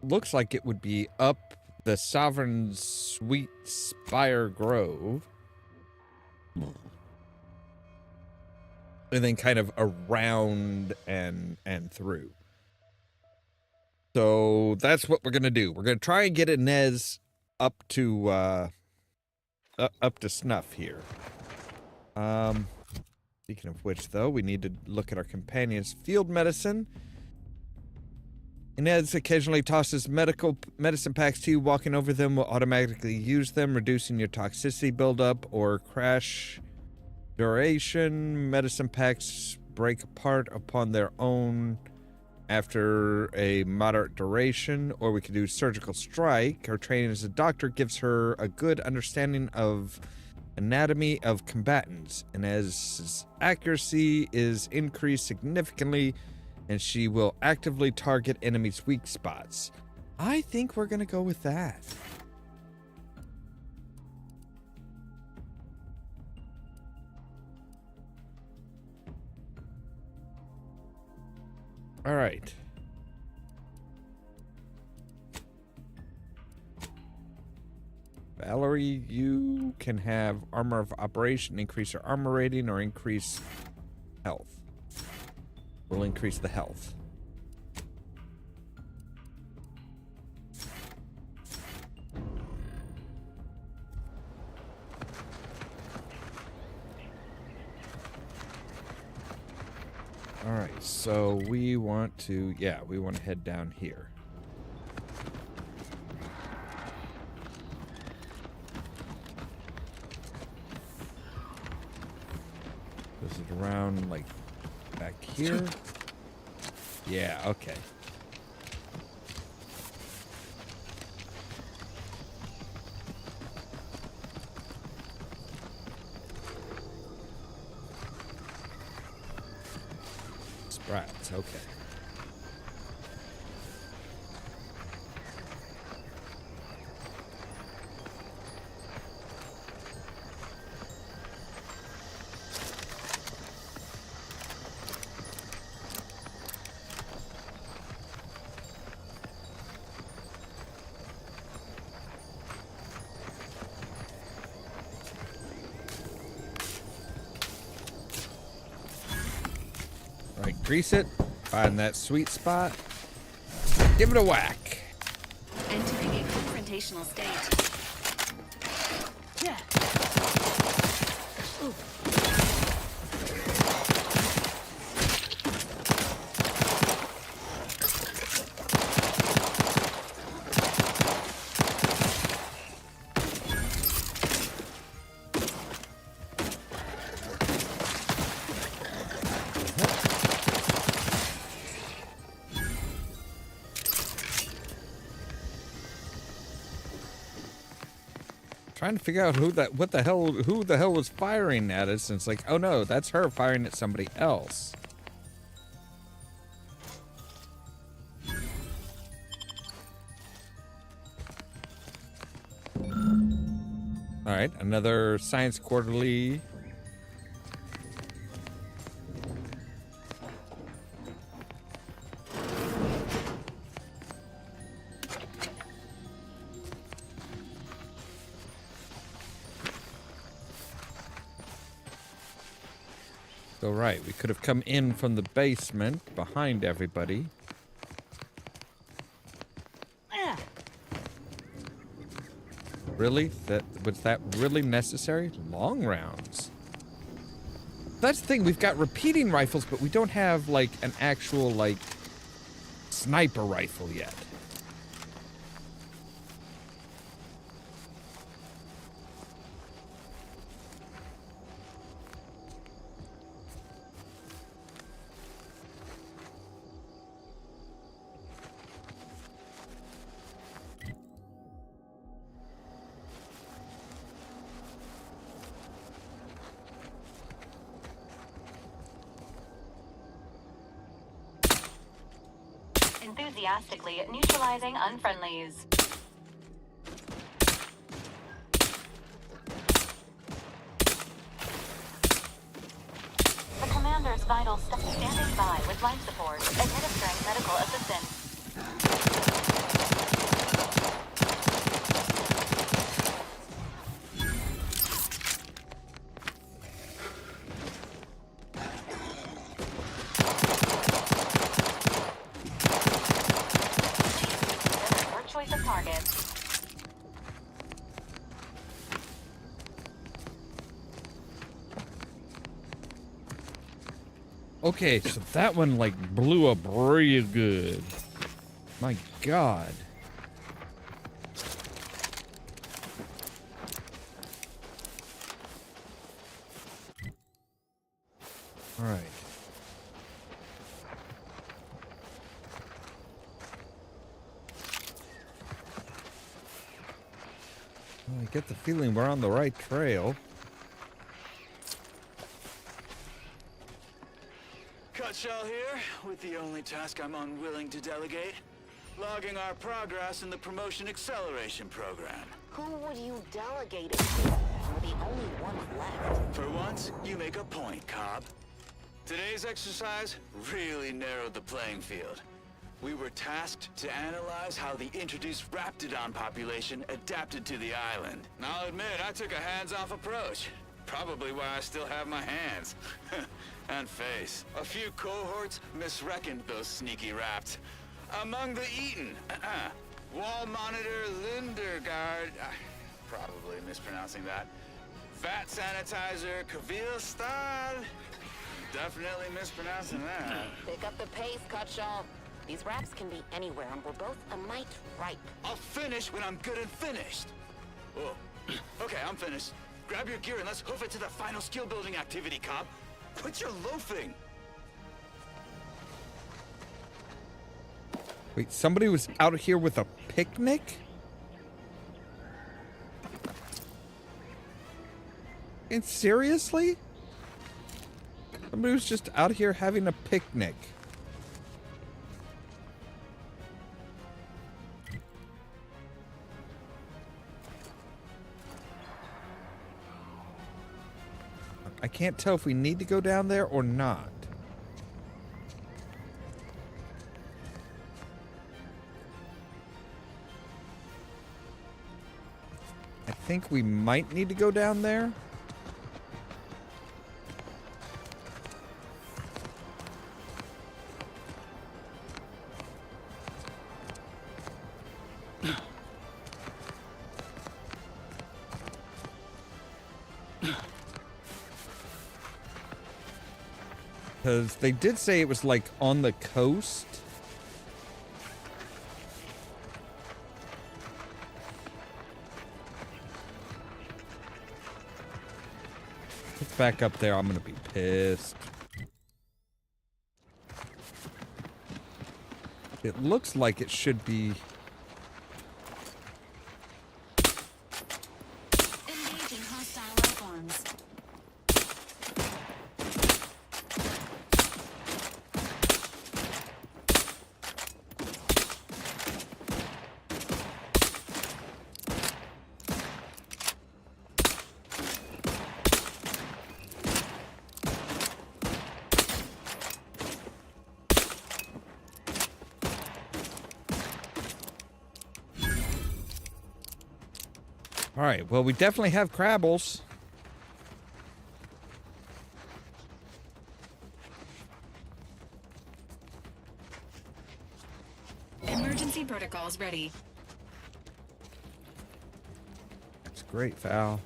Looks like it would be up the Sovereign Sweet Spire Grove. And then kind of around and through. So that's what we're going to do. We're going to try and get Inez up to snuff here. Speaking of which, though, we need to look at our companion's field medicine. Inez occasionally tosses medicine packs to you. Walking over them will automatically use them, reducing your toxicity buildup or crash duration. Medicine packs break apart upon their own after a moderate duration, or we could do surgical strike. Her training as a doctor gives her a good understanding of anatomy of combatants, and as accuracy is increased significantly, and she will actively target enemies' weak spots. I think we're gonna go with that. All right. Valerie, you can have armor of operation, increase your armor rating, or increase health. We'll increase the health. All right, so we want to, we want to head down here. Is it around, like, back here? Yeah, okay. Sprats, okay. Grease it, find that sweet spot, give it a whack. Entering a confrontational state. Yeah. trying to figure out who the hell was firing at us, and it's like, oh no, that's her firing at somebody else. All right, another Science Quarterly. So right, we could have come in from the basement behind everybody. Really? Was that really necessary? Long rounds. That's the thing, we've got repeating rifles, but we don't have, like, an actual, like, sniper rifle yet. Enthusiastically neutralizing unfriendlies. The commander's vital standing by with life support, administering medical assistance. Okay, so that one, like, blew up real good. My God. All right. Well, I get the feeling we're on the right trail. Cutshell here, with the only task I'm unwilling to delegate. Logging our progress in the Promotion Acceleration Program. Who would you delegate it to? We're the only ones left. For once, you make a point, Cobb. Today's exercise really narrowed the playing field. We were tasked to analyze how the introduced Raptidon population adapted to the island. I'll admit, I took a hands-off approach. Probably why I still have my hands. And face. A few cohorts misreckoned those sneaky raps. Among the Eaton, Wall Monitor Lindergaard, probably mispronouncing that. Vat Sanitizer Kvilstad, definitely mispronouncing that. Pick up the pace, Cutshall. These raps can be anywhere, and we're both a mite ripe. I'll finish when I'm good and finished. Oh, okay, I'm finished. Grab your gear and let's hoof it to the final skill-building activity, Cobb. Quit your loafing. Wait, somebody was out here with a picnic? And seriously? Somebody was just out here having a picnic. I can't tell if we need to go down there or not. I think we might need to go down there. Because they did say it was like on the coast. It's back up there. I'm gonna be pissed. It looks like it should be. hostile life forms. All right, well, we definitely have crabbles. Emergency protocols ready. That's great, Val.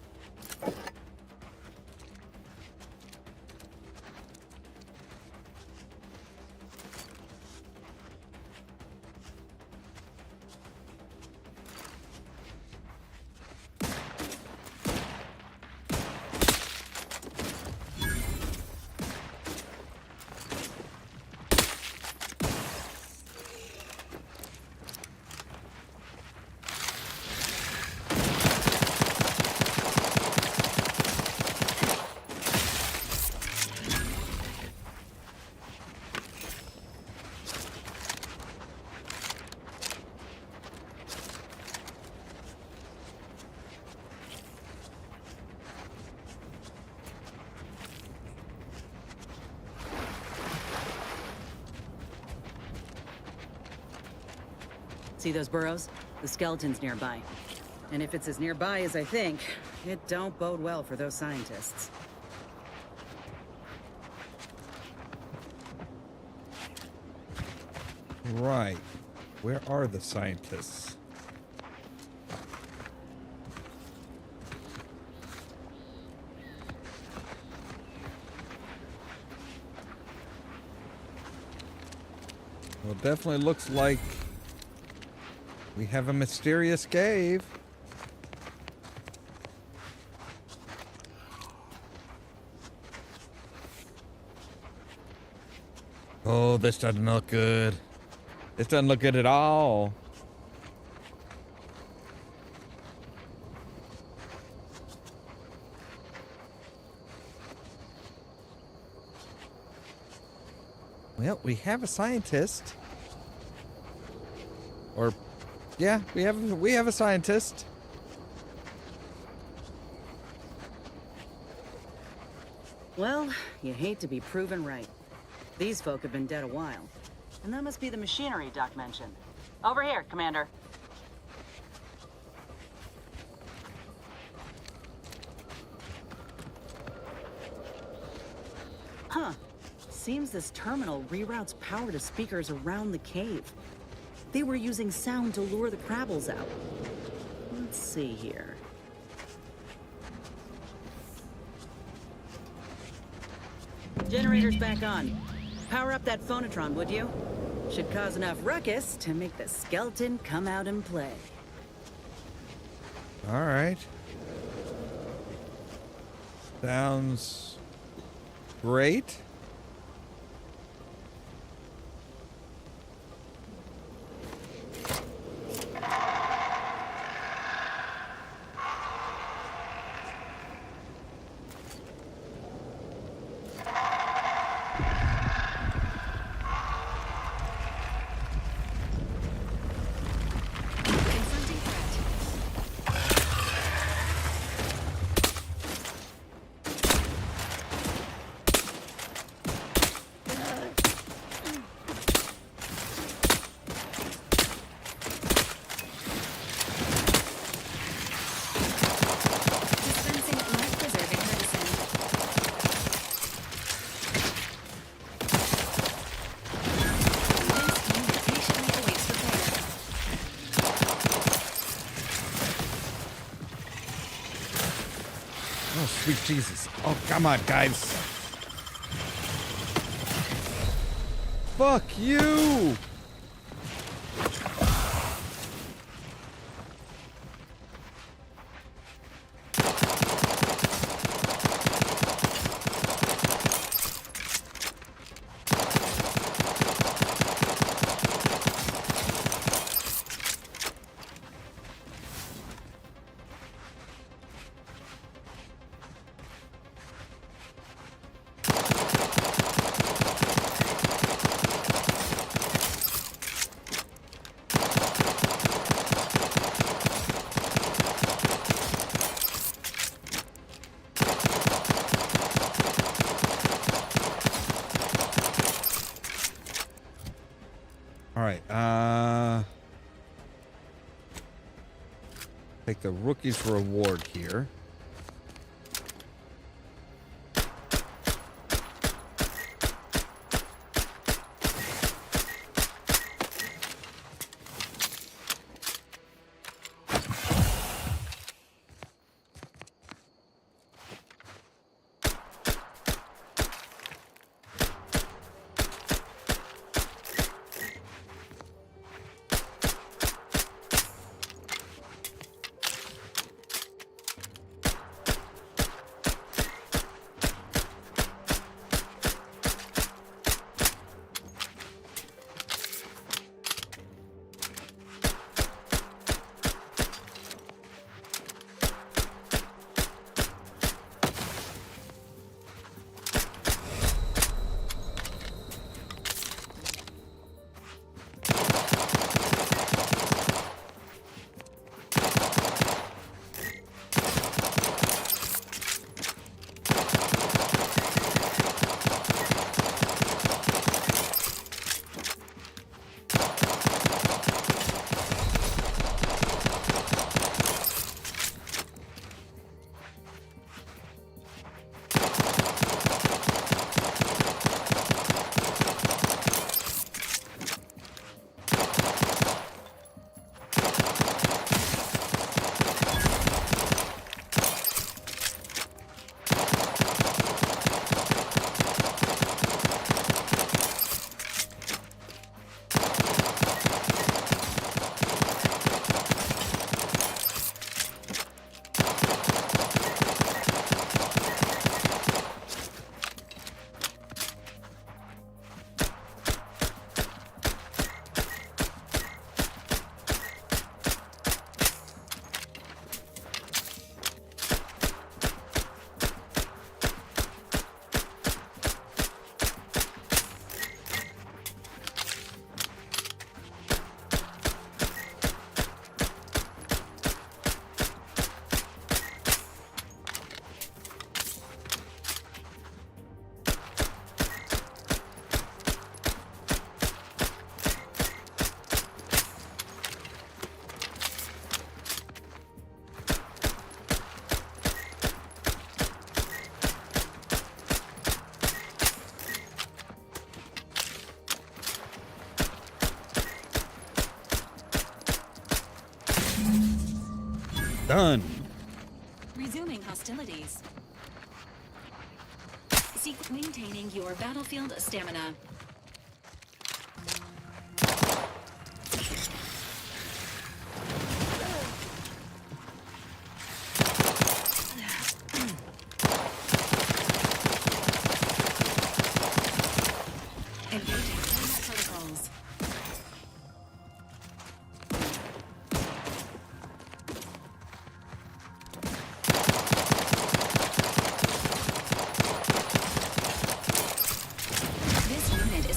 See those burrows? The skeleton's nearby. And if it's as nearby as I think, it don't bode well for those scientists. Right. Where are the scientists? Well, it definitely looks like we have a mysterious cave. Oh, this doesn't look good. This doesn't look good at all. Well, we have a scientist. Or, yeah, we have a scientist. Well, you hate to be proven right. These folk have been dead a while. And that must be the machinery Doc mentioned. Over here, Commander. Huh. Seems this terminal reroutes power to speakers around the cave. They were using sound to lure the crabbles out. Let's see here. Generator's back on. Power up that phonotron, would you? Should cause enough ruckus to make the skeleton come out and play. All right. Sounds great. Oh, sweet Jesus. Oh, come on, guys. Fuck you! Take the rookie's reward here. Done. Resuming hostilities. Seek maintaining your battlefield stamina. Engaging combat protocols.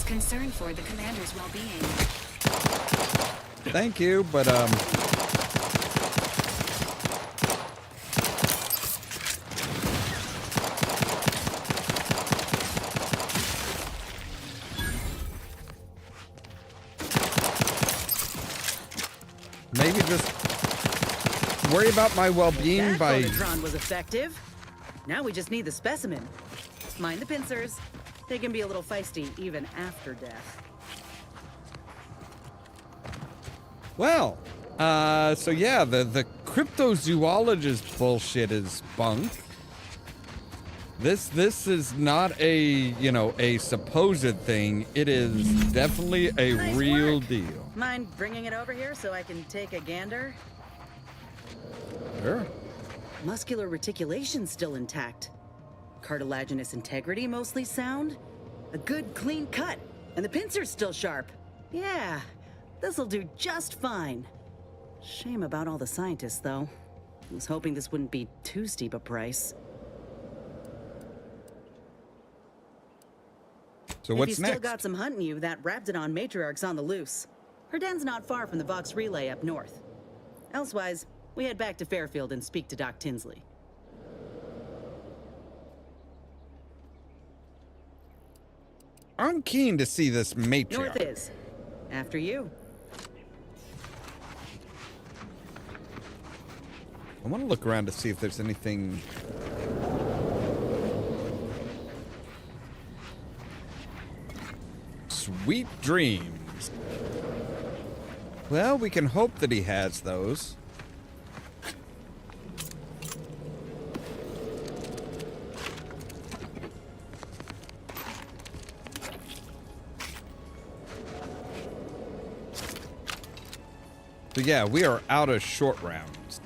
Concerned for the commander's well-being. Thank you, but maybe just worry about my well-being that by. Phototron was effective. Now we just need the specimen. Mind the pincers. They can be a little feisty even after death. Well, so yeah, the cryptozoologist bullshit is bunk. This is not a, a supposed thing. It is definitely a Nice real work. deal. Mind bringing it over here so I can take a gander? Sure. Muscular reticulation's still intact. Cartilaginous integrity mostly sound. A good clean cut. And the pincer's still sharp. Yeah, this'll do just fine. Shame about all the scientists, though. I was hoping this wouldn't be too steep a price. So what's if you next? still got some hunting you, that Raptidon matriarch's on the loose. Her den's not far from the Vox Relay up north. Elsewise, we head back to Fairfield and speak to Doc Tinsley. I'm keen to see this matriarch. North is. After you. I want to look around to see if there's anything. Sweet dreams. Well, we can hope that he has those. So yeah, we are out of short rounds.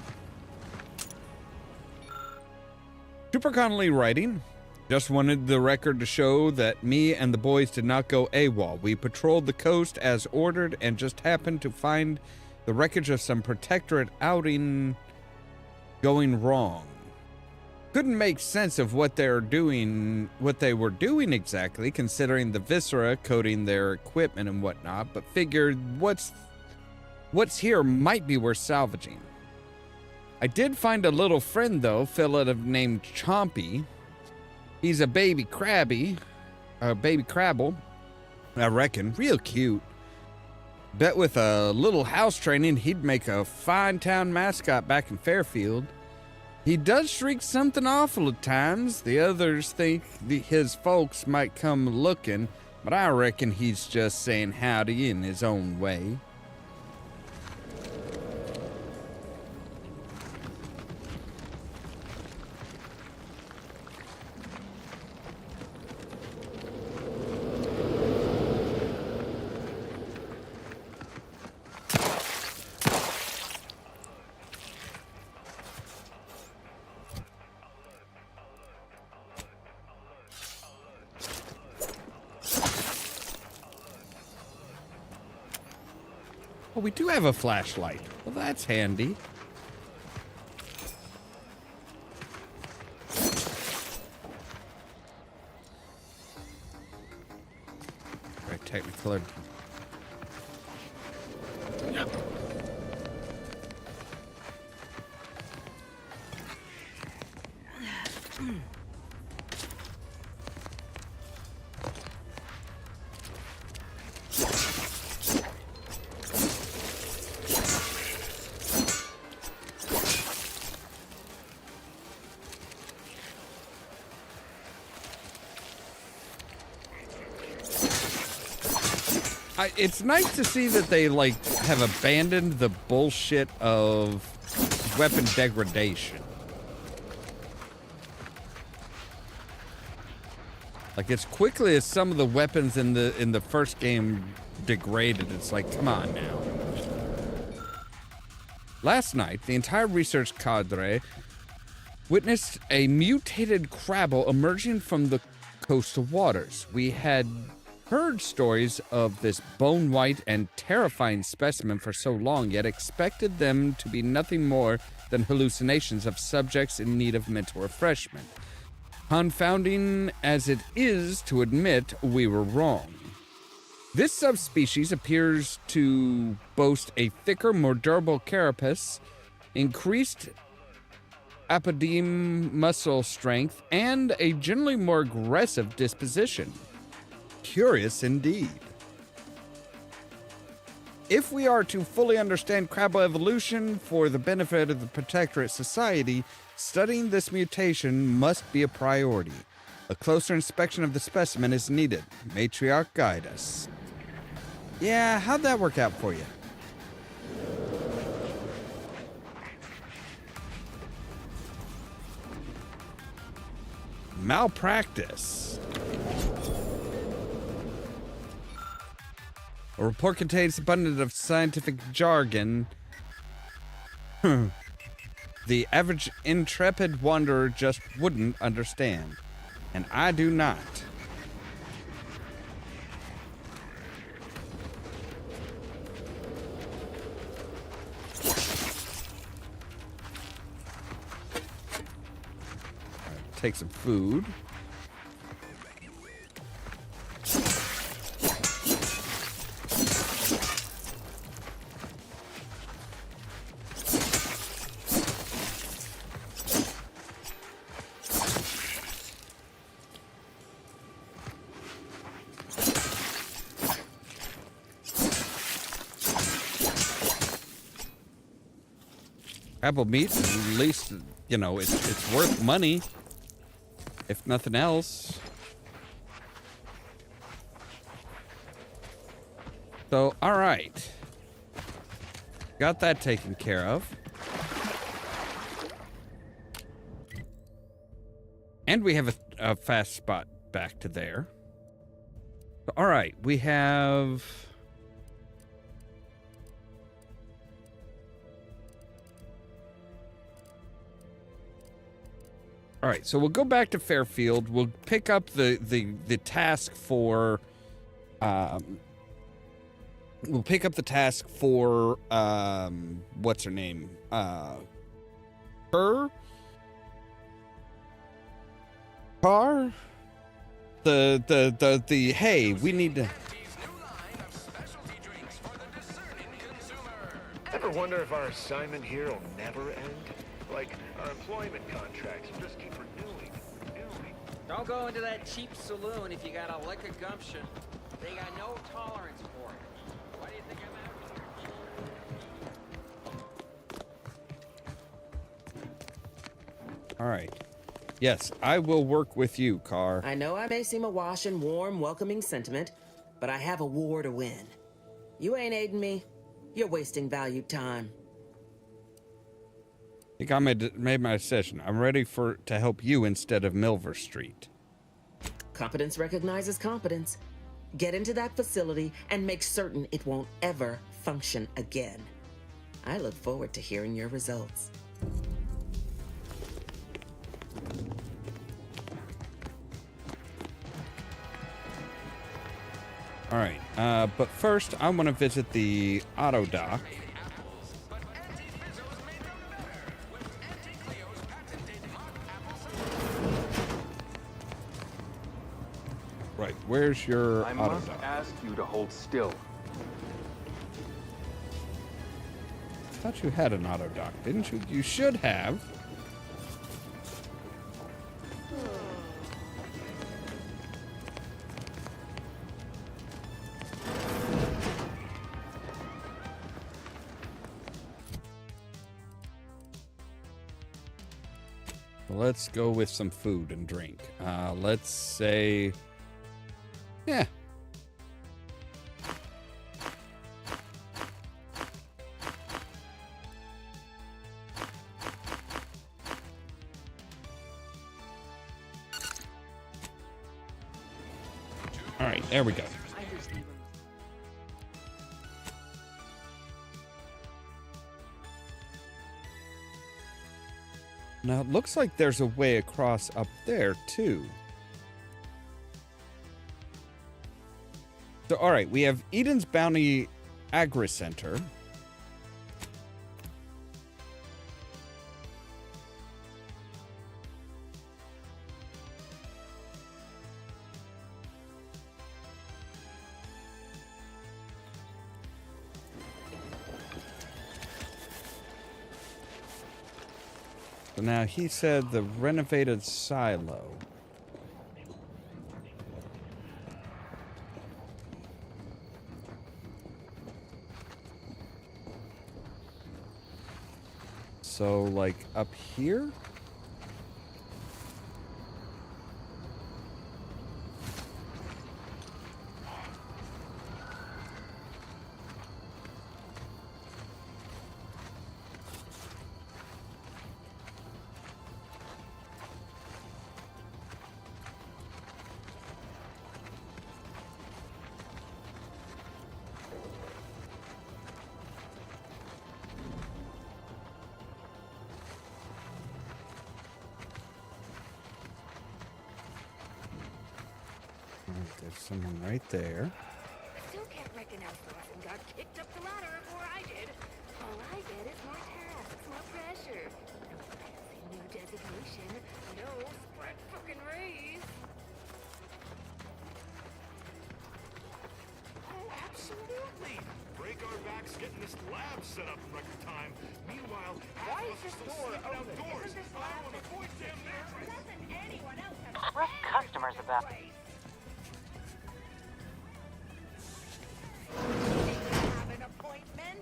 Super Connolly writing. Just wanted the record to show that me and the boys did not go AWOL. We patrolled the coast as ordered and just happened to find the wreckage of some Protectorate outing going wrong. Couldn't make sense of what they were doing exactly, considering the viscera coating their equipment and whatnot, but figured what's here might be worth salvaging. I did find a little friend though, fella named Chompy. He's a baby crabble, I reckon. Real cute. Bet with a little house training, he'd make a fine town mascot back in Fairfield. He does shriek something awful at times. The others think his folks might come looking, but I reckon he's just saying howdy in his own way. Oh, we do have a flashlight. Well, that's handy. Right, Technicolor. Yep. It's nice to see that they, like, have abandoned the bullshit of weapon degradation. Like, as quickly as some of the weapons in the first game degraded, it's like, come on now. Last night, the entire research cadre witnessed a mutated crabble emerging from the coastal waters. We had heard stories of this bone-white and terrifying specimen for so long, yet expected them to be nothing more than hallucinations of subjects in need of mental refreshment. Confounding as it is to admit we were wrong. This subspecies appears to boast a thicker, more durable carapace, increased apodeme muscle strength, and a generally more aggressive disposition. Curious indeed. If we are to fully understand crabble evolution for the benefit of the Protectorate Society, studying this mutation must be a priority. A closer inspection of the specimen is needed. Matriarch, guide us. Yeah, how'd that work out for you? Malpractice. A report contains abundance of scientific jargon. The average intrepid wanderer just wouldn't understand. And I do not. Take some food. Apple meat, at least, you know, it's worth money, if nothing else. So, all right. Got that taken care of. And we have a fast spot back to there. So, all right, we have... All right, so we'll go back to Fairfield. We'll pick up the task for... we'll pick up the task for... what's her name? Her? Car? The hey, we need to... Ever wonder if our assignment here will never end? Like our employment contracts will just keep renewing. Don't go into that cheap saloon if you got a lick of gumption. They got no tolerance for it. Why do you think I'm out here? All right. Yes, I will work with you, Carr. I know I may seem awash in warm, welcoming sentiment, but I have a war to win. You ain't aiding me. You're wasting valued time. I think I made my decision. I'm ready to help you instead of Milver Street. Competence recognizes competence. Get into that facility and make certain it won't ever function again. I look forward to hearing your results. All right, but first I want to visit the auto dock. Right, where's your I auto must dock? ask you to hold still. I thought you had an auto dock, didn't you? You should have. Let's go with some food and drink. Let's say, yeah. All right, there we go. Now, it looks like there's a way across up there, too. So, all right, we have Eden's Bounty Agri-Center. So now he said the renovated silo. So, like, up here? There's someone right there. I still can't recognize those and got kicked up the ladder before I did. All I get is more tasks, more pressure. No fancy new designation. No spread fucking raise. Oh, absolutely! Break our backs getting this lab set up in record time. Meanwhile, why is this door open? Outdoors. Isn't this lab on a voice damn mattress? Doesn't anyone else have Express customers about... have an appointment?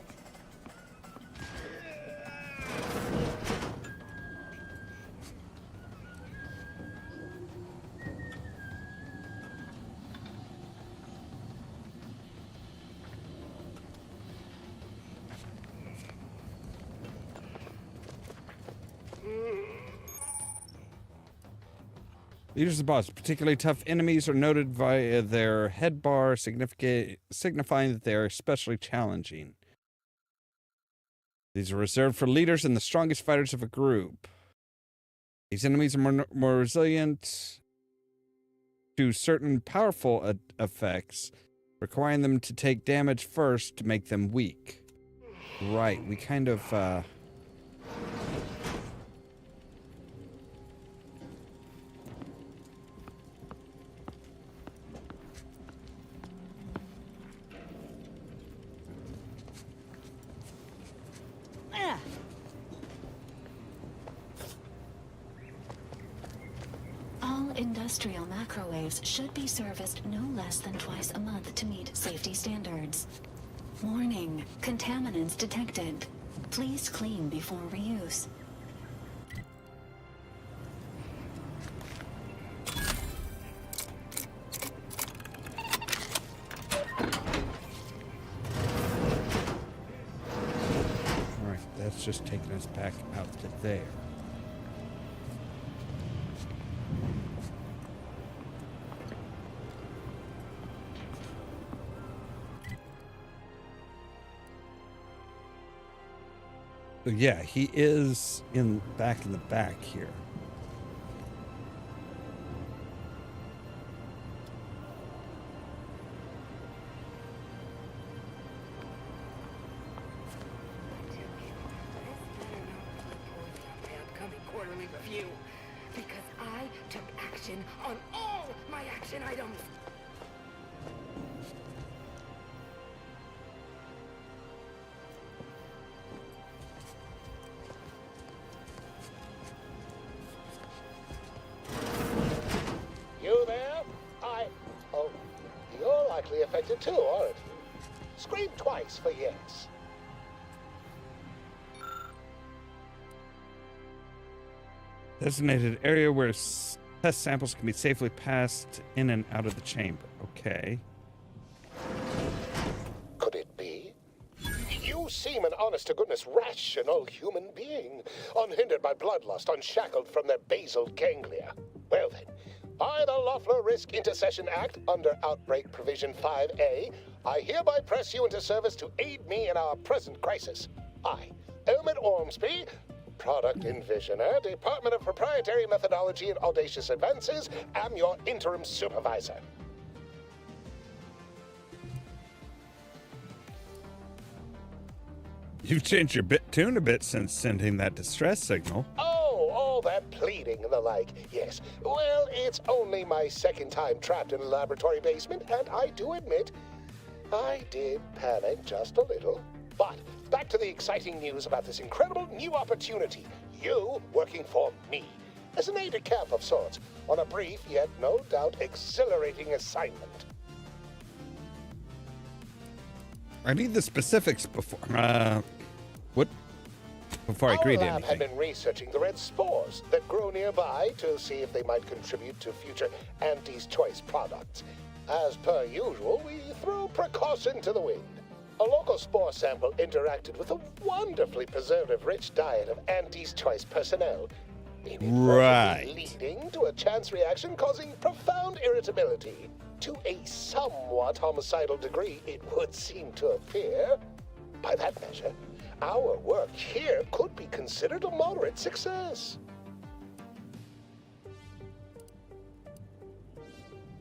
Leaders of the boss, particularly tough enemies, are noted via their head bar, signifying that they are especially challenging. These are reserved for leaders and the strongest fighters of a group. These enemies are more resilient to certain powerful effects, requiring them to take damage first to make them weak. Right, we kind of, All industrial macrowaves should be serviced no less than twice a month to meet safety standards. Warning, contaminants detected. Please clean before reuse. alright, that's just taking us back out to there. So yeah, he is back in the back here. Upcoming quarterly review. Because I took action on all my action items. You there? Oh, you're likely affected too, aren't you? Scream twice for yes. Designated area where test samples can be safely passed in and out of the chamber. Okay. Could it be? You seem an honest-to-goodness rational human being, unhindered by bloodlust, unshackled from their basal ganglia. Well then, by the Loeffler Risk Intercession Act, under Outbreak Provision 5A, I hereby press you into service to aid me in our present crisis. I, Elman Ormsby, Product Envisioner, Department of Proprietary Methodology and Audacious Advances, am your interim supervisor. You've changed your tune a bit since sending that distress signal. Oh, all that pleading and the like. Yes. Well, it's only my second time trapped in a laboratory basement, and I do admit, I did panic just a little. But back to the exciting news about this incredible new opportunity. You working for me. As an aide-de-camp of sorts, on a brief yet no doubt exhilarating assignment. I need the specifics before I agree to Our lab anything. had been researching the red spores that grow nearby to see if they might contribute to future Auntie's Choice products. As per usual, we threw precaution to the wind. A local spore sample interacted with a wonderfully preservative-rich diet of Auntie's Choice personnel, Right. leading to a chance reaction causing profound irritability. To a somewhat homicidal degree, it would seem to appear. By that measure, our work here could be considered a moderate success.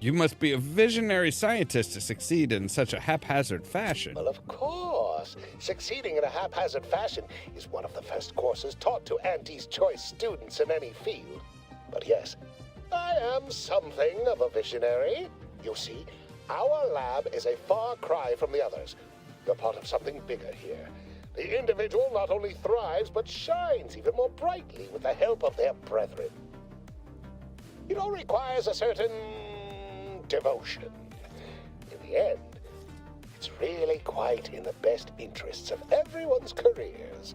You must be a visionary scientist to succeed in such a haphazard fashion. Well, of course. Succeeding in a haphazard fashion is one of the first courses taught to Auntie's Choice students in any field. But yes, I am something of a visionary. You see, our lab is a far cry from the others. You're part of something bigger here. The individual not only thrives, but shines even more brightly with the help of their brethren. It all requires a certain devotion. In the end, it's really quite in the best interests of everyone's careers.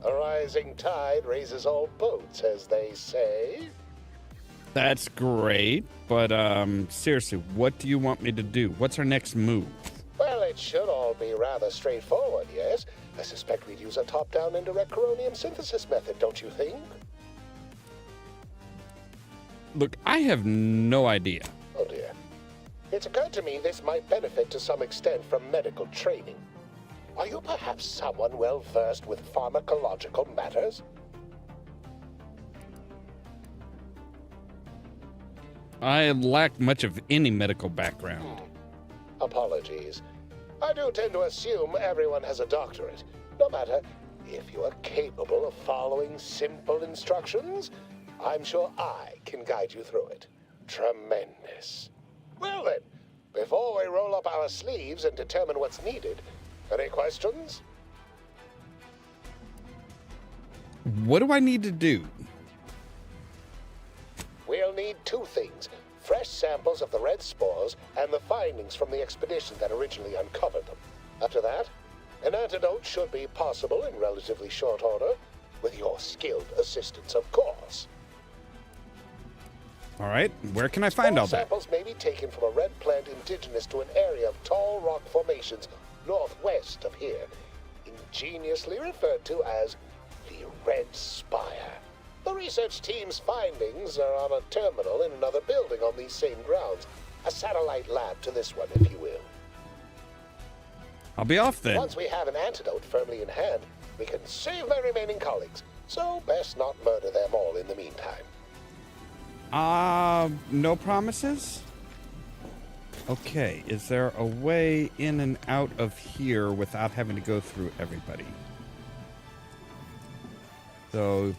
A rising tide raises all boats, as they say. That's great, but seriously, what do you want me to do? What's our next move? Well, it should all be rather straightforward, yes? I suspect we'd use a top-down indirect coronium synthesis method, don't you think? Look, I have no idea. Oh dear. It's occurred to me this might benefit to some extent from medical training. Are you perhaps someone well versed with pharmacological matters? I lack much of any medical background. Apologies. I do tend to assume everyone has a doctorate. No matter, if you are capable of following simple instructions, I'm sure I can guide you through it. Tremendous. Well then, before we roll up our sleeves and determine what's needed, any questions? What do I need to do? We'll need two things. Fresh samples of the red spores and the findings from the expedition that originally uncovered them. After that, an antidote should be possible in relatively short order, with your skilled assistance, of course. All right, where can I find all that? Samples may be taken from a red plant indigenous to an area of tall rock formations northwest of here, ingeniously referred to as the Red Spire. The research team's findings are on a terminal in another building on these same grounds. A satellite lab to this one, if you will. I'll be off then. Once we have an antidote firmly in hand, we can save my remaining colleagues. So best not murder them all in the meantime. No promises? Okay, is there a way in and out of here without having to go through everybody? So...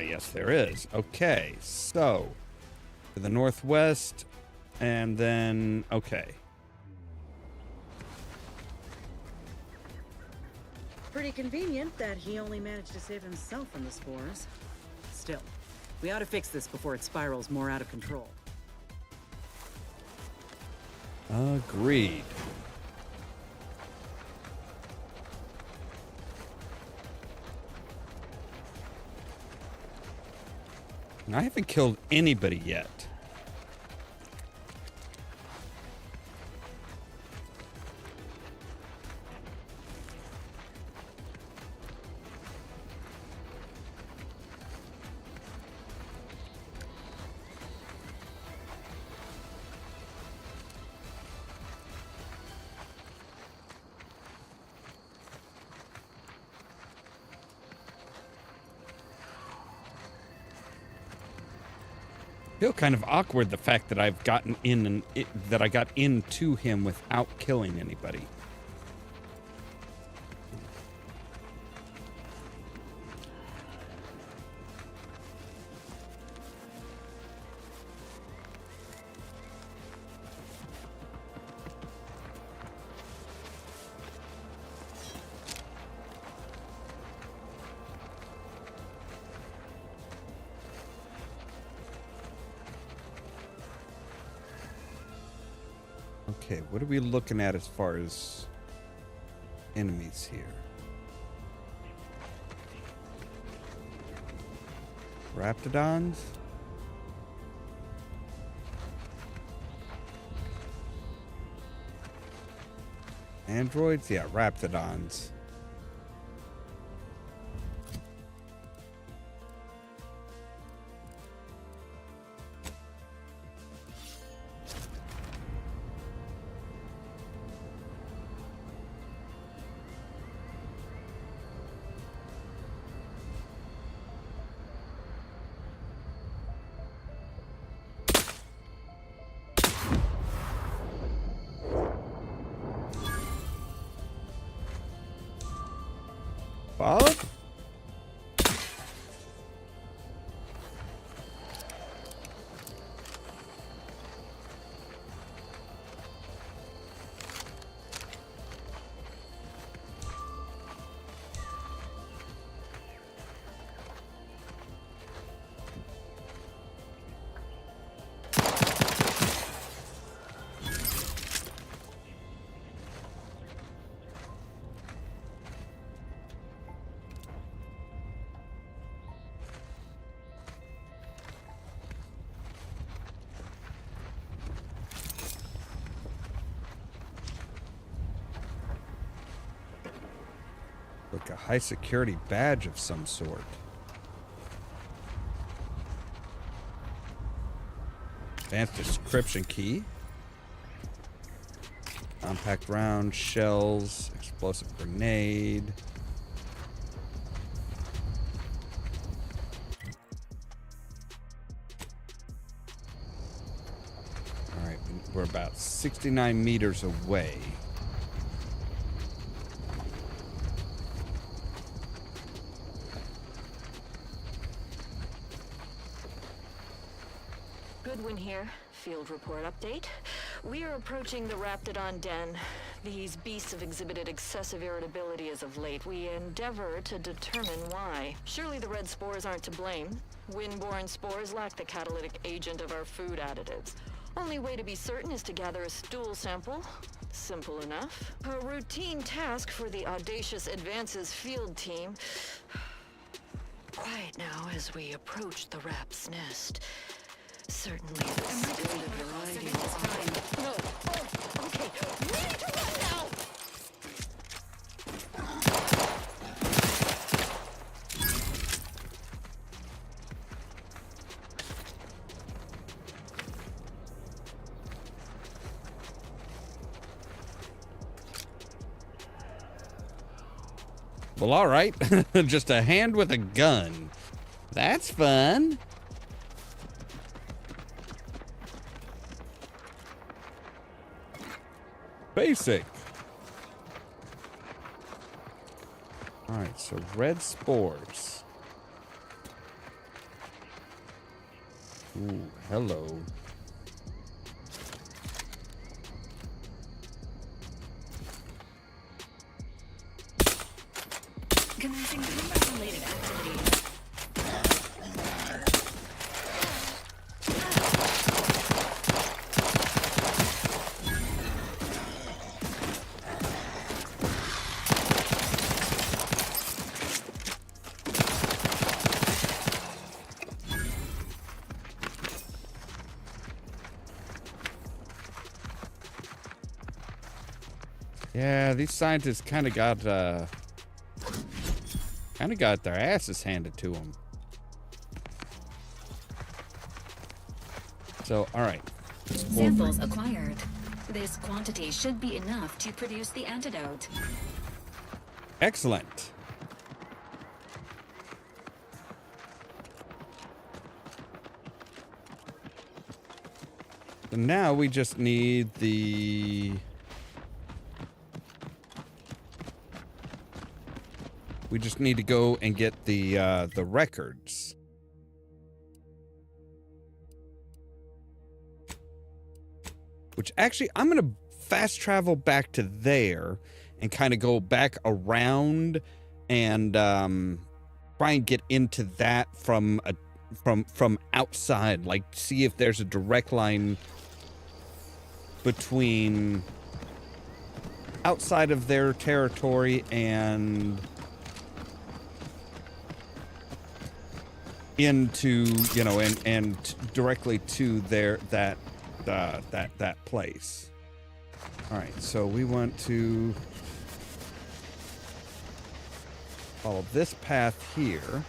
yes, there is. Okay, so to the northwest, and then okay. Pretty convenient that he only managed to save himself from the spores. Still, we ought to fix this before it spirals more out of control. Agreed. I haven't killed anybody yet. Feel kind of awkward the fact that I've gotten in and that I got into him without killing anybody. Okay, what are we looking at as far as enemies here? Raptidons? Androids? Yeah, Raptidons. Bob? Like a high security badge of some sort. Advanced description key. Compact round, shells, explosive grenade. Alright, we're about 69 meters away. Goodwin here. Field report update. We are approaching the Raptidon den. These beasts have exhibited excessive irritability as of late. We endeavor to determine why. Surely the red spores aren't to blame. Wind-borne spores lack the catalytic agent of our food additives. Only way to be certain is to gather a stool sample. Simple enough. A routine task for the audacious Advances field team. Quiet now as we approach the rap's nest. Certainly, the standard variety is fine. No. Oh, okay. We need to run now! Well, all right. Just a hand with a gun. That's fun. Basic. All right, so red spores. Ooh, hello. Commencing combat-related activities. Yeah, these scientists kind of got their asses handed to them. So, all right. Samples acquired. This quantity should be enough to produce the antidote. Excellent. So now we just need the... We just need to go and get the records. Which actually, I'm going to fast travel back to there and kind of go back around and try and get into that from outside. Like, see if there's a direct line between outside of their territory and into, you know, and directly to their that place. All right, so we want to follow this path here.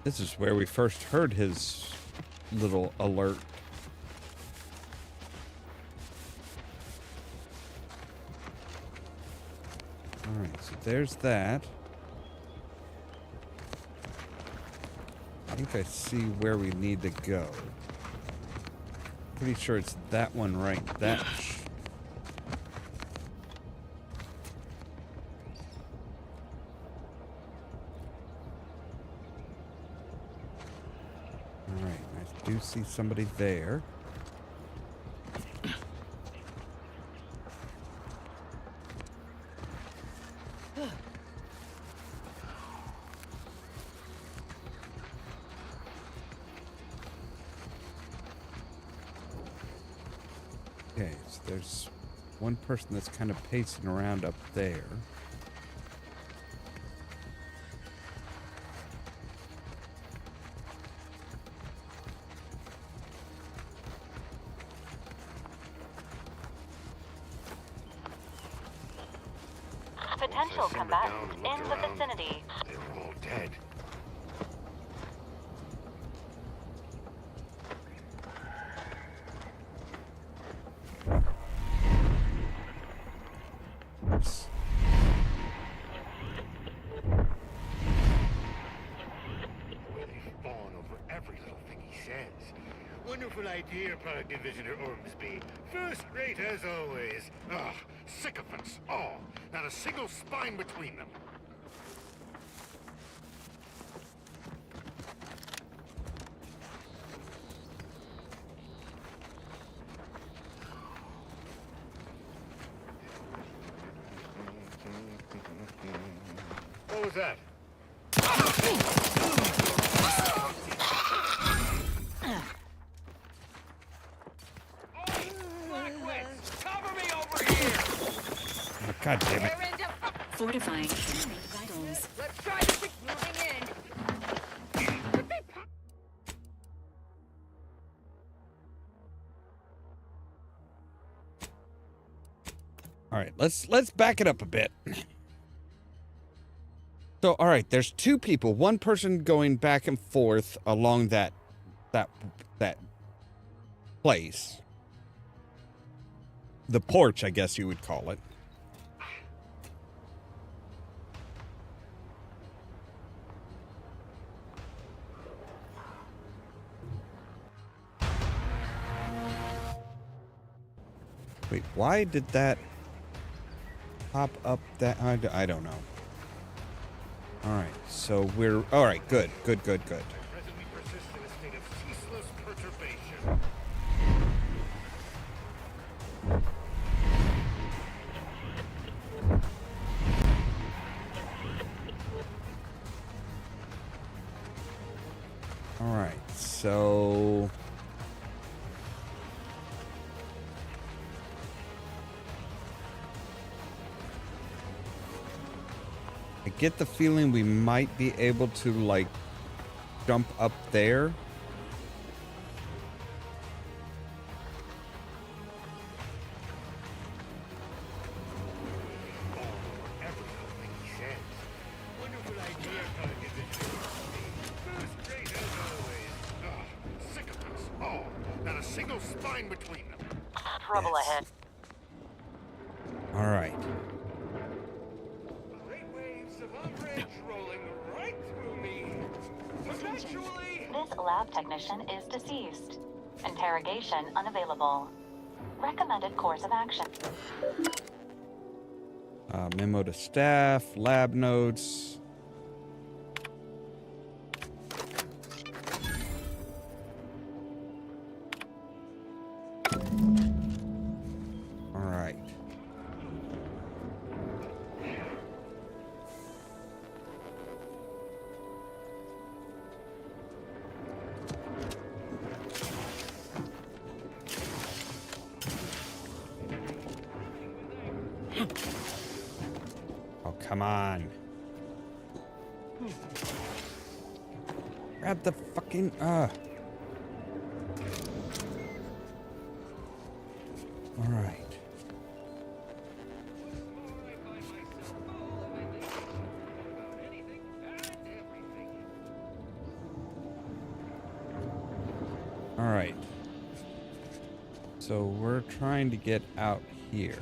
This is where we first heard his little alert. All right, so there's that. I think I see where we need to go. Pretty sure it's that one right there. Do see somebody there. Okay, so there's one person that's kind of pacing around up there. Potential combatants in the vicinity. They're all dead. Every little thing he says. Wonderful idea, Product Divisioner Ormsby. First rate as always. Ugh, sycophants all. Not a single spine between them. What was that? God damn it. Fortifying vitals. Let's try to keep moving in. All right, let's back it up a bit. So, all right, there's two people, one person going back and forth along that place. The porch, I guess you would call it. Wait, why did that pop up that? I don't know. All right, so we're all right. Good. Presently persist in a state of ceaseless perturbation. All right, so I get the feeling we might be able to, like, jump up there. Not a single spine between them. Trouble ahead. All right. Great waves of umbrage rolling right through me. Eventually. This lab technician is deceased. Interrogation unavailable. Recommended course of action. Memo to staff, lab notes. All right. Oh, come on. Grab the fucking, All right. All right. So we're trying to get out here.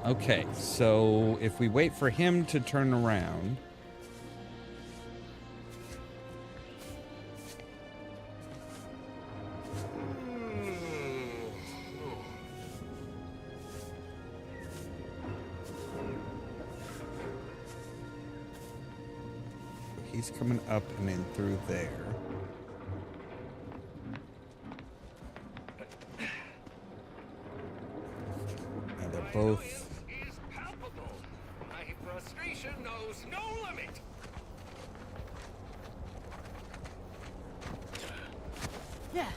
Okay, so if we wait for him to turn around. he's coming up and in through there. And they're both... My frustration knows no limit. Yeah.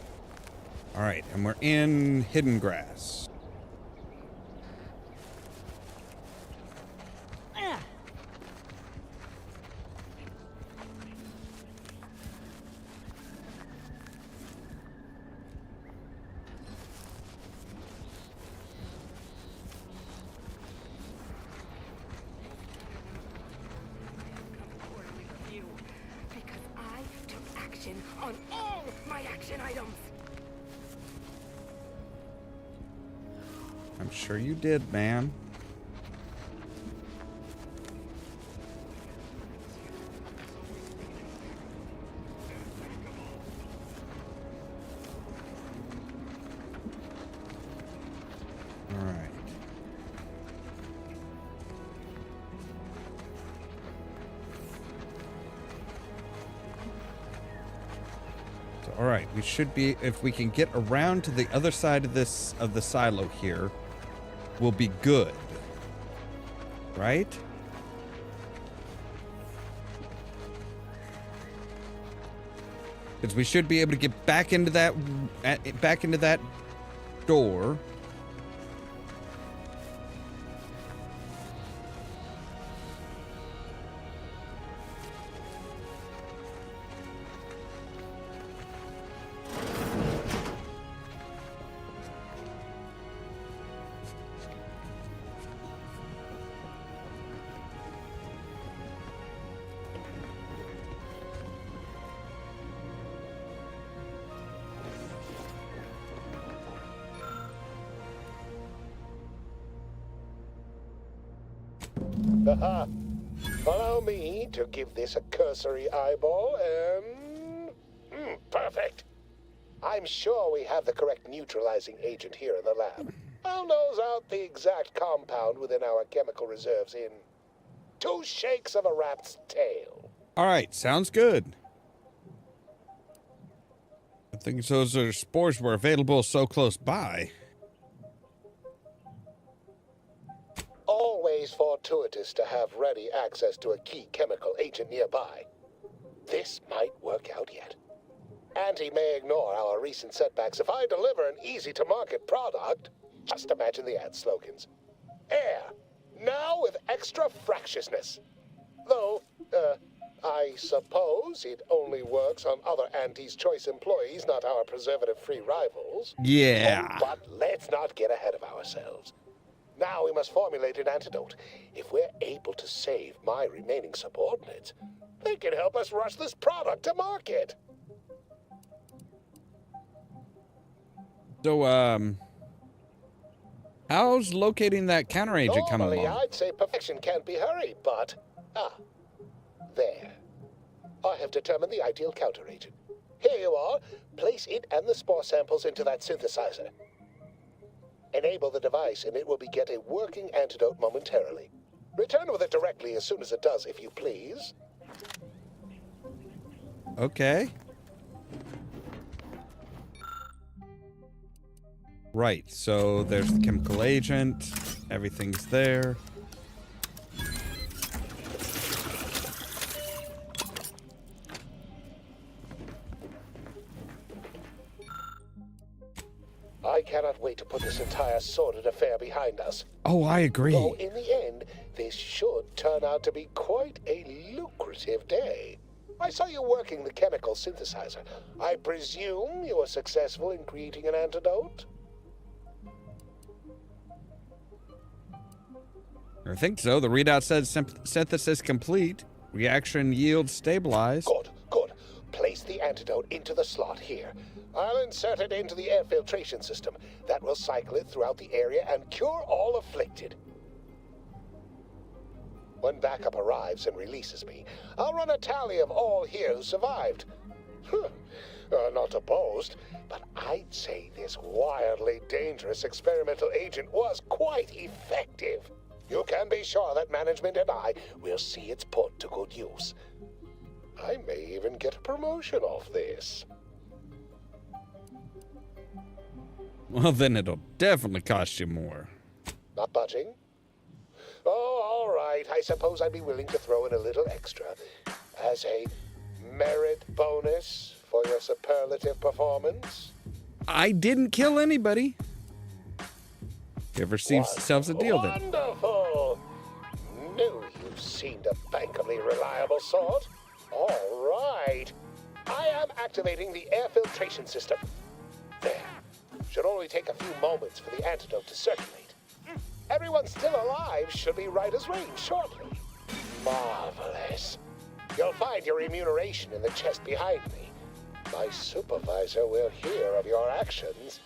All right, and we're in Hidden Grass. Because I took action on all my action items. I'm sure you did, man. All right. So, all right, we should be, if we can get around to the other side of this, of the silo here, we'll be good. Right? Because we should be able to get back into that door. Haha. Allow me to give this a cursory eyeball and... perfect. I'm sure we have the correct neutralizing agent here in the lab. I'll nose out the exact compound within our chemical reserves in 2 shakes of a rat's tail. All right, sounds good. I think those are spores were available so close by. Always fortuitous to have ready access to a key chemical agent nearby. This might work out yet. Auntie may ignore our recent setbacks if I deliver an easy-to-market product. Just imagine the ad slogans. Air, now with extra fractiousness. Though, I suppose it only works on other Auntie's Choice employees, not our preservative-free rivals. Yeah. Oh, but let's not get ahead of ourselves. Now we must formulate an antidote. If we're able to save my remaining subordinates, they can help us rush this product to market. So, how's locating that counteragent coming Normally, along? I'd say perfection can't be hurried, but... there. I have determined the ideal counteragent. Here you are. Place it and the spore samples into that synthesizer. Enable the device and it will beget a working antidote momentarily. Return with it directly as soon as it does, if you please. Okay. Right, so there's the chemical agent. Everything's there. I cannot wait to put this entire sordid affair behind us. Oh, I agree. Though in the end, this should turn out to be quite a lucrative day. I saw you working the chemical synthesizer. I presume you were successful in creating an antidote? I think so. The readout says synthesis complete. Reaction yield stabilized. Good. Place the antidote into the slot here. I'll insert it into the air filtration system. That will cycle it throughout the area and cure all afflicted. When backup arrives and releases me, I'll run a tally of all here who survived. Not to boast, but I'd say this wildly dangerous experimental agent was quite effective. You can be sure that management and I will see its put to good use. I may even get a promotion off this. Well, then it'll definitely cost you more. Not budging? Oh, all right. I suppose I'd be willing to throw in a little extra as a merit bonus for your superlative performance. I didn't kill anybody. Give yourselves a deal then. Wonderful! Knew you seemed a bankably reliable sort. All right. I am activating the air filtration system. There. Should only take a few moments for the antidote to circulate. Everyone still alive should be right as rain shortly. Marvelous. You'll find your remuneration in the chest behind me. My supervisor will hear of your actions.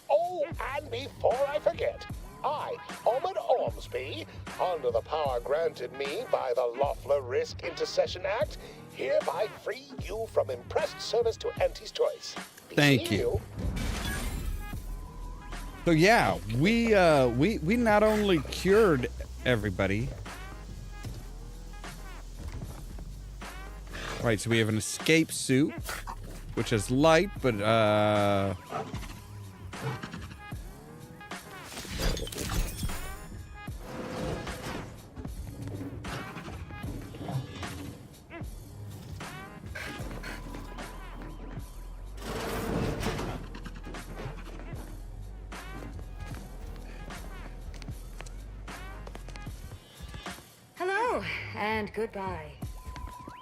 Oh, and before I forget, I, Ollamh Ormsby, under the power granted me by the Loeffler Risk Intercession Act, hereby free you from impressed service to Auntie's Choice. Thank you. So yeah, we not only cured everybody. Right, so we have an escape suit, which is light, but Hello, and goodbye.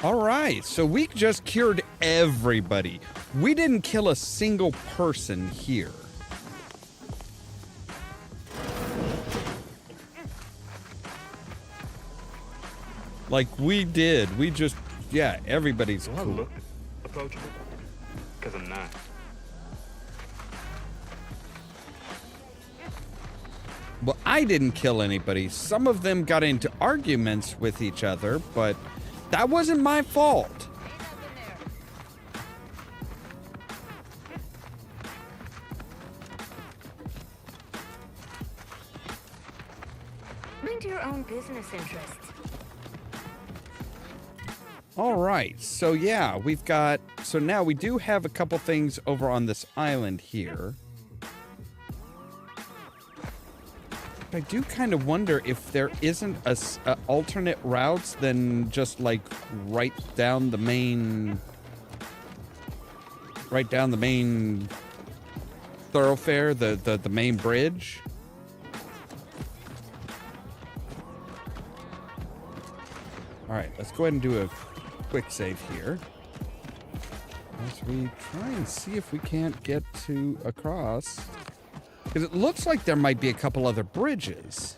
all right, so we just cured everybody. We didn't kill a single person here. Like we did. We just, yeah, everybody's Do I cool. look approachable? Because I'm not. Well, I didn't kill anybody. Some of them got into arguments with each other, but that wasn't my fault. Mind your own business interests. All right, so yeah, we've got, so now we do have a couple things over on this island here. I do kind of wonder if there isn't a alternate routes than just like right down the main thoroughfare, the main bridge. All right, let's go ahead and do a quick save here as we try and see if we can't get to across. Because it looks like there might be a couple other bridges.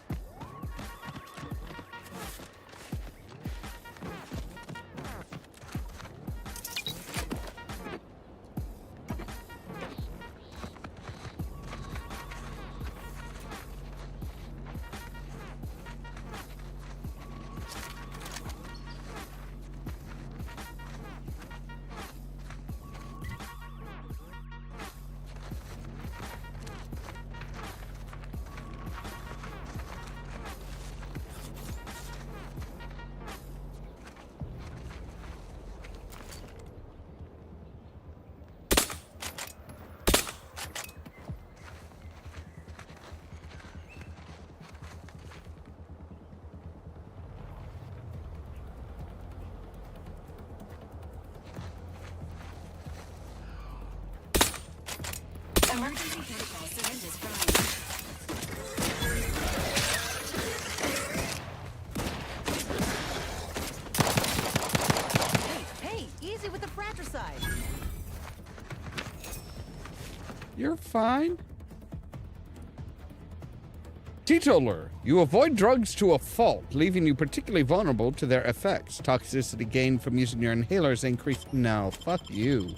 Emergency protocol syringes frying. Hey, easy with the fratricide. You're fine. Teetotaler, you avoid drugs to a fault, leaving you particularly vulnerable to their effects. Toxicity gained from using your inhalers increased. No, fuck you.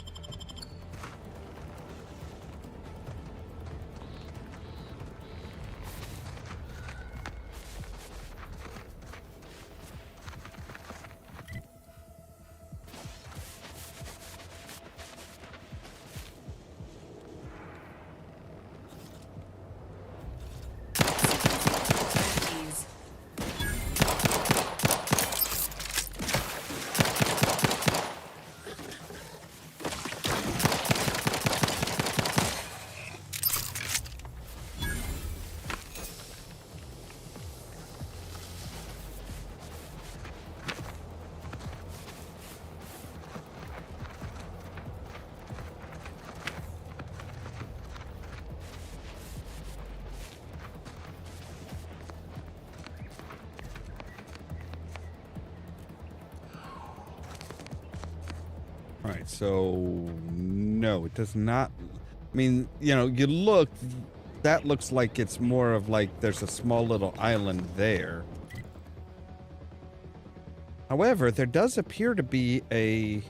All right, so no, it does not. I mean, you know, you look, that looks like it's more of like there's a small little island there. However, there does appear to be a...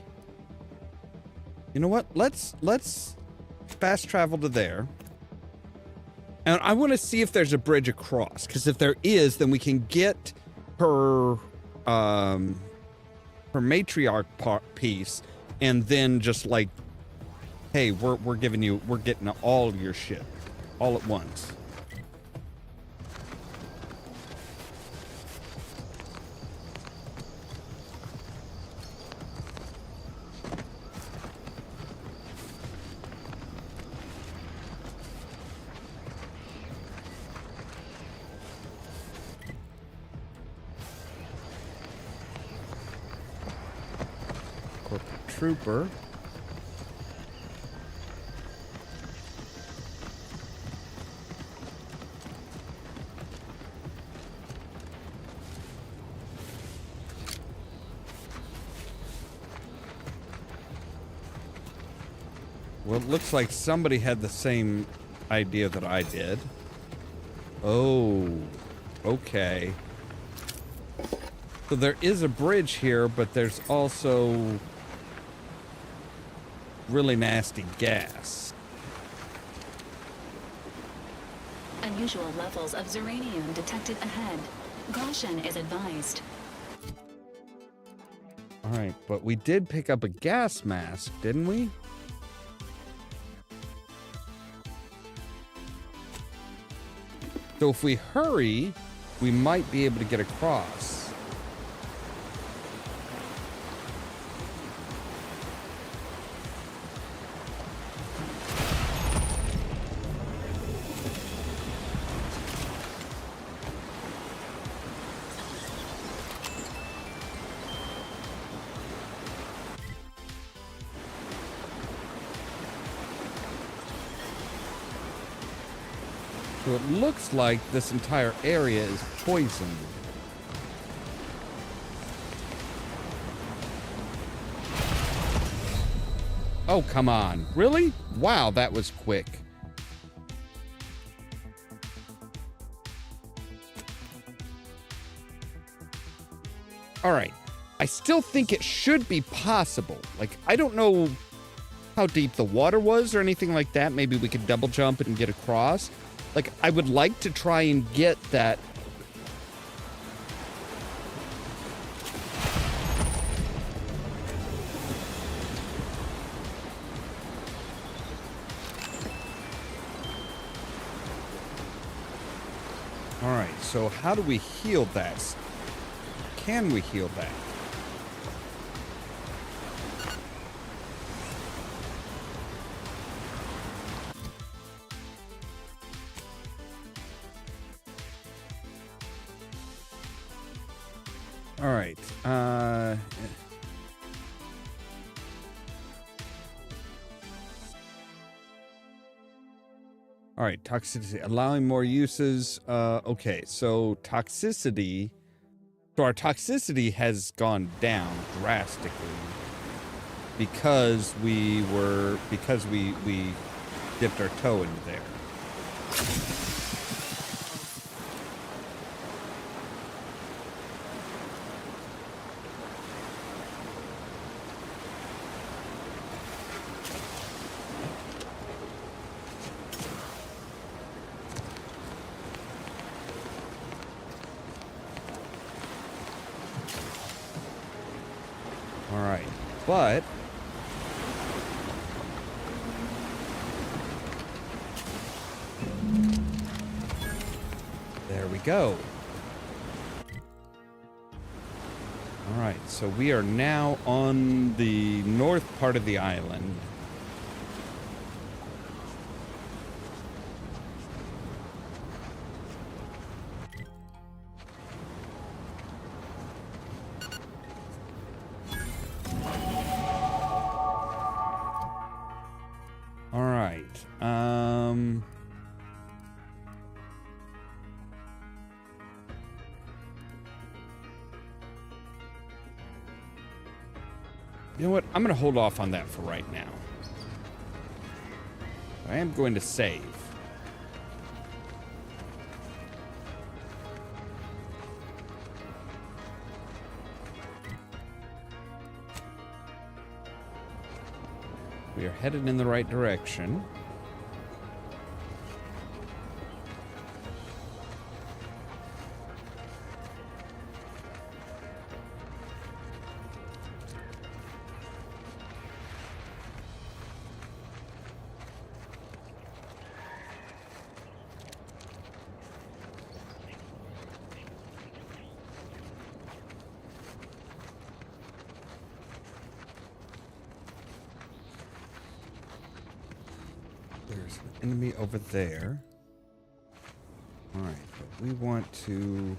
You know what? Let's fast travel to there. And I want to see if there's a bridge across, because if there is, then we can get her matriarch piece, and then just like, hey, we're getting all your shit all at once. Trooper. Well, it looks like somebody had the same idea that I did. Oh, okay. So there is a bridge here, but there's also really nasty gas. Unusual levels of ziranium detected ahead. Caution is advised. All right, but we did pick up a gas mask, didn't we? So if we hurry, we might be able to get across. So it looks like this entire area is poisoned. Oh, come on. Really? Wow, that was quick. All right. I still think it should be possible. Like, I don't know how deep the water was or anything like that. Maybe we could double jump and get across. Like, I would like to try and get that. All right, so how do we heal that? Can we heal that? All right. All right, toxicity, allowing more uses. Okay, so toxicity. So our toxicity has gone down drastically because we dipped our toe into there. All right, but there we go. All right, so we are now on the north part of the island. All right. You know what? I'm going to hold off on that for right now. I am going to save. We are headed in the right direction. There's an enemy over there. Alright, but we want to...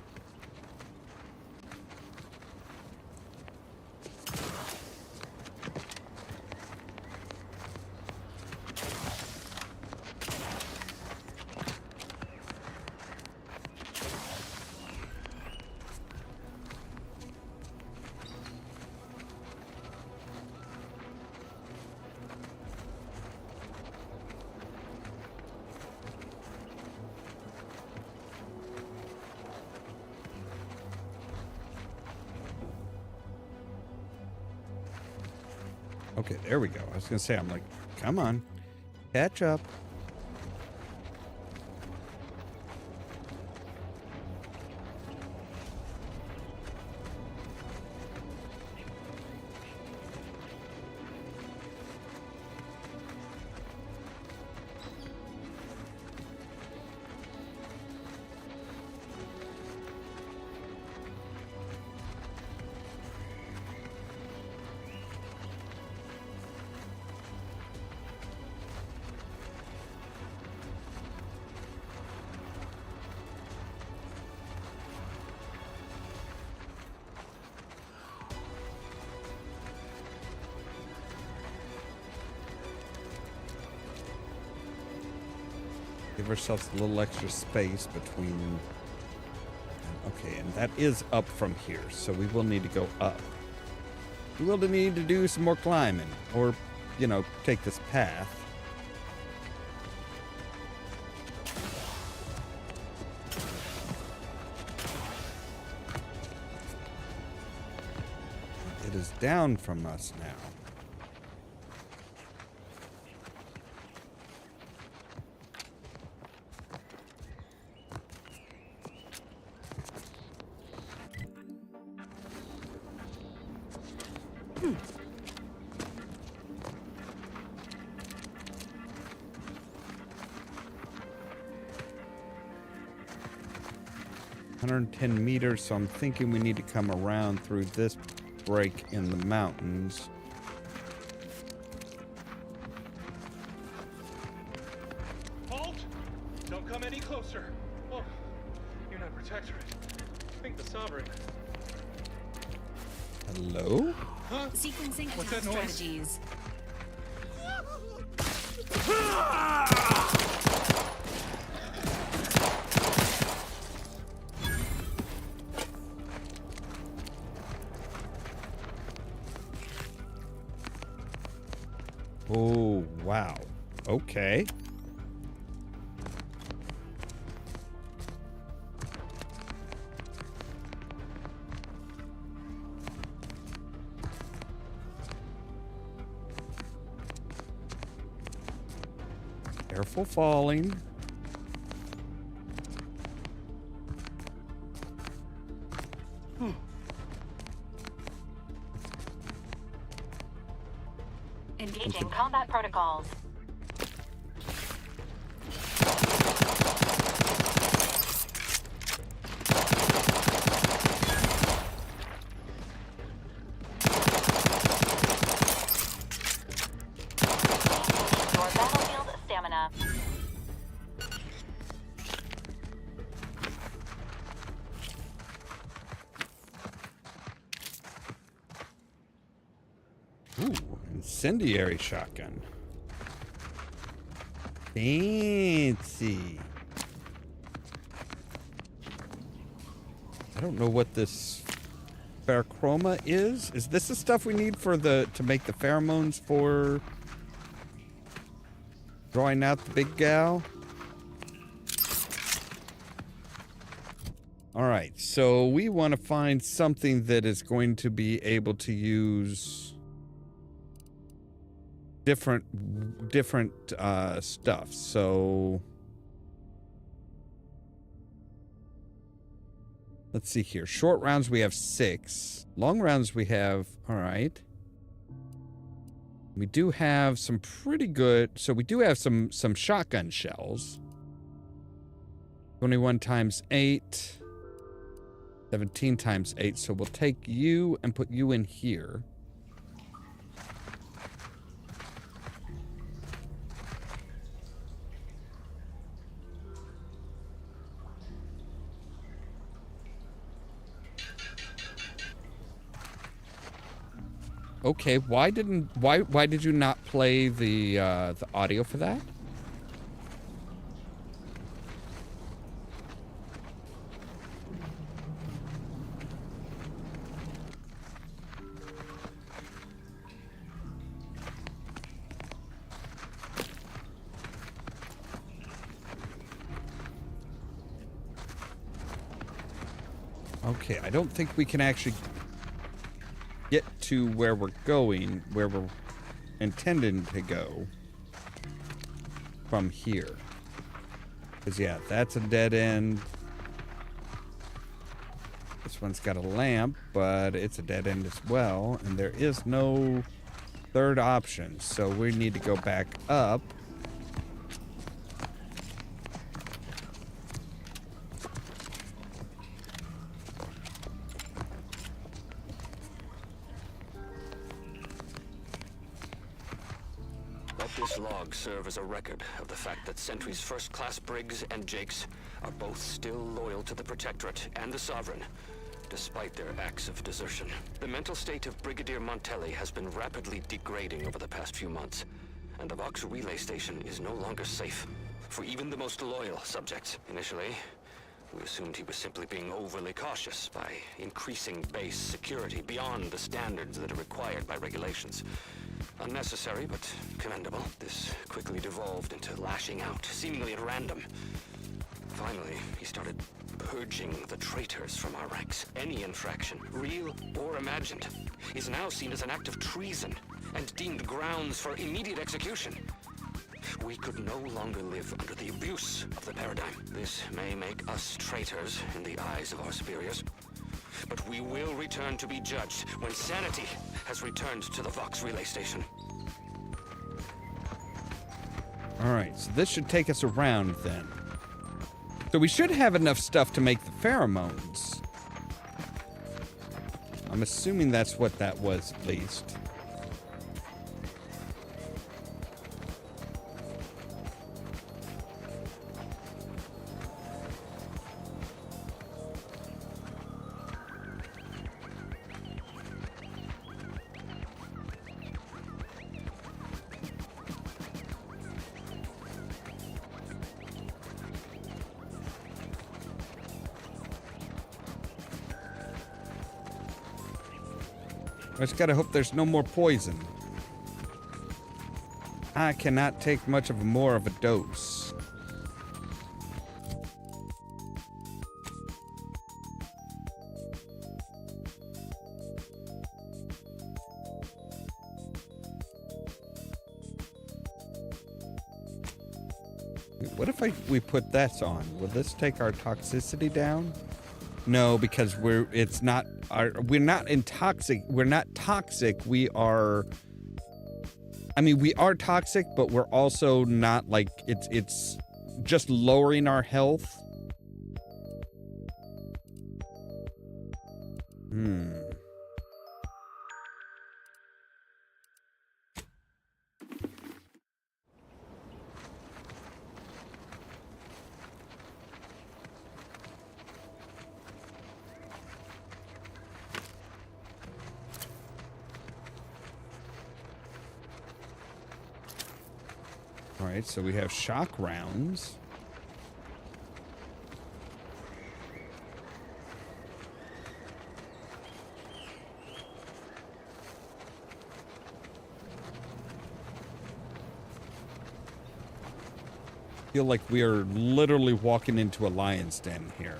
Okay, there we go. I was going to say, I'm like, come on, catch up. Give ourselves a little extra space between... Okay, and that is up from here, so we will need to go up. We will need to do some more climbing, or, you know, take this path. It is down from us now. ...110 meters, so I'm thinking we need to come around through this break in the mountains. Halt! Don't come any closer. Oh, you're not Protectorate. Think the Sovereign. Hello? Huh? Sequencing What's attack that noise? strategies. Oh, wow. Okay. Careful falling. Engaging combat protocols. Your battlefield stamina. Ooh, incendiary shotgun. Fancy. I don't know what this Pherochroma is? Is this the stuff we need for to make the pheromones for drawing out the big gal? Alright, so we want to find something that is going to be able to use different stuff. So let's see here. Short rounds we have 6. Long rounds we have, all right. We do have some pretty good, so we do have some shotgun shells. 21 times 8. 17 times 8. So we'll take you and put you in here. Okay, why did you not play the audio for that? Okay, I don't think we can actually get to where we're going, where we're intending to go from here. Because, yeah, that's a dead end. This one's got a lamp, but it's a dead end as well. And there is no third option. So we need to go back up. This log serve as a record of the fact that Sentry's first-class Briggs and Jakes are both still loyal to the Protectorate and the Sovereign, despite their acts of desertion. The mental state of Brigadier Montelli has been rapidly degrading over the past few months, and the Vox relay station is no longer safe for even the most loyal subjects. Initially, we assumed he was simply being overly cautious by increasing base security beyond the standards that are required by regulations. Unnecessary, but commendable. This quickly devolved into lashing out, seemingly at random. Finally, he started purging the traitors from our ranks. Any infraction, real or imagined, is now seen as an act of treason and deemed grounds for immediate execution. We could no longer live under the abuse of the paradigm. This may make us traitors in the eyes of our superiors, but we will return to be judged when sanity has returned to the Vox relay station. Alright, so this should take us around then. So we should have enough stuff to make the pheromones. I'm assuming that's what that was, at least. I just gotta hope there's no more poison. I cannot take much of more of a dose. What if we put this on? Will this take our toxicity down? No, because we're not toxic. We're not toxic. We are, I mean, we are toxic, but we're also not like it's just lowering our health. All right, so we have shock rounds. feel like we are literally walking into a lion's den here.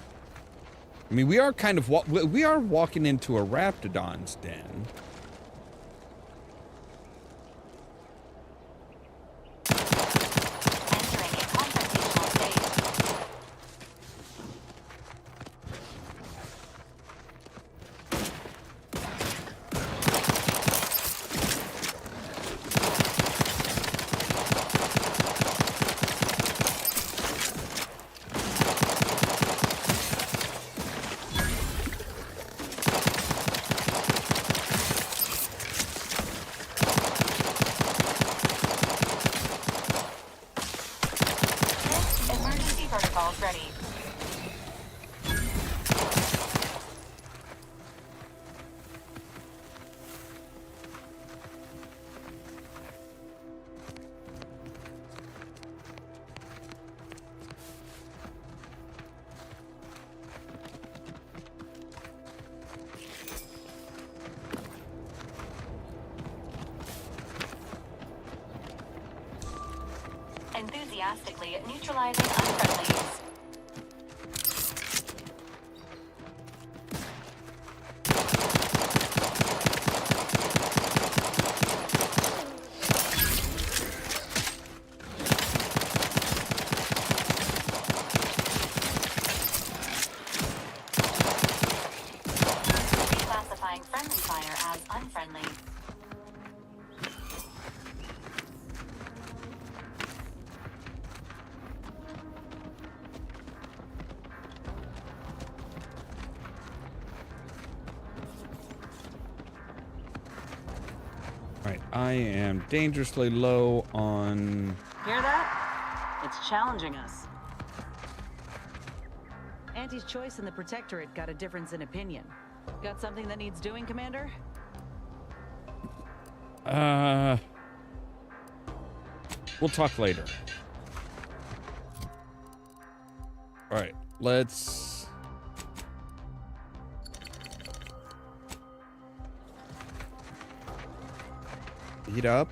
I mean, we are kind of we are walking into a raptidon's den. Enthusiastically neutralizing unfriendlies. Reclassifying friendly fire as unfriendly. Right, I am dangerously low on... Hear that? It's challenging us. Auntie's Choice and the Protectorate got a difference in opinion. Got something that needs doing, Commander? We'll talk later. All right, let's... heat up.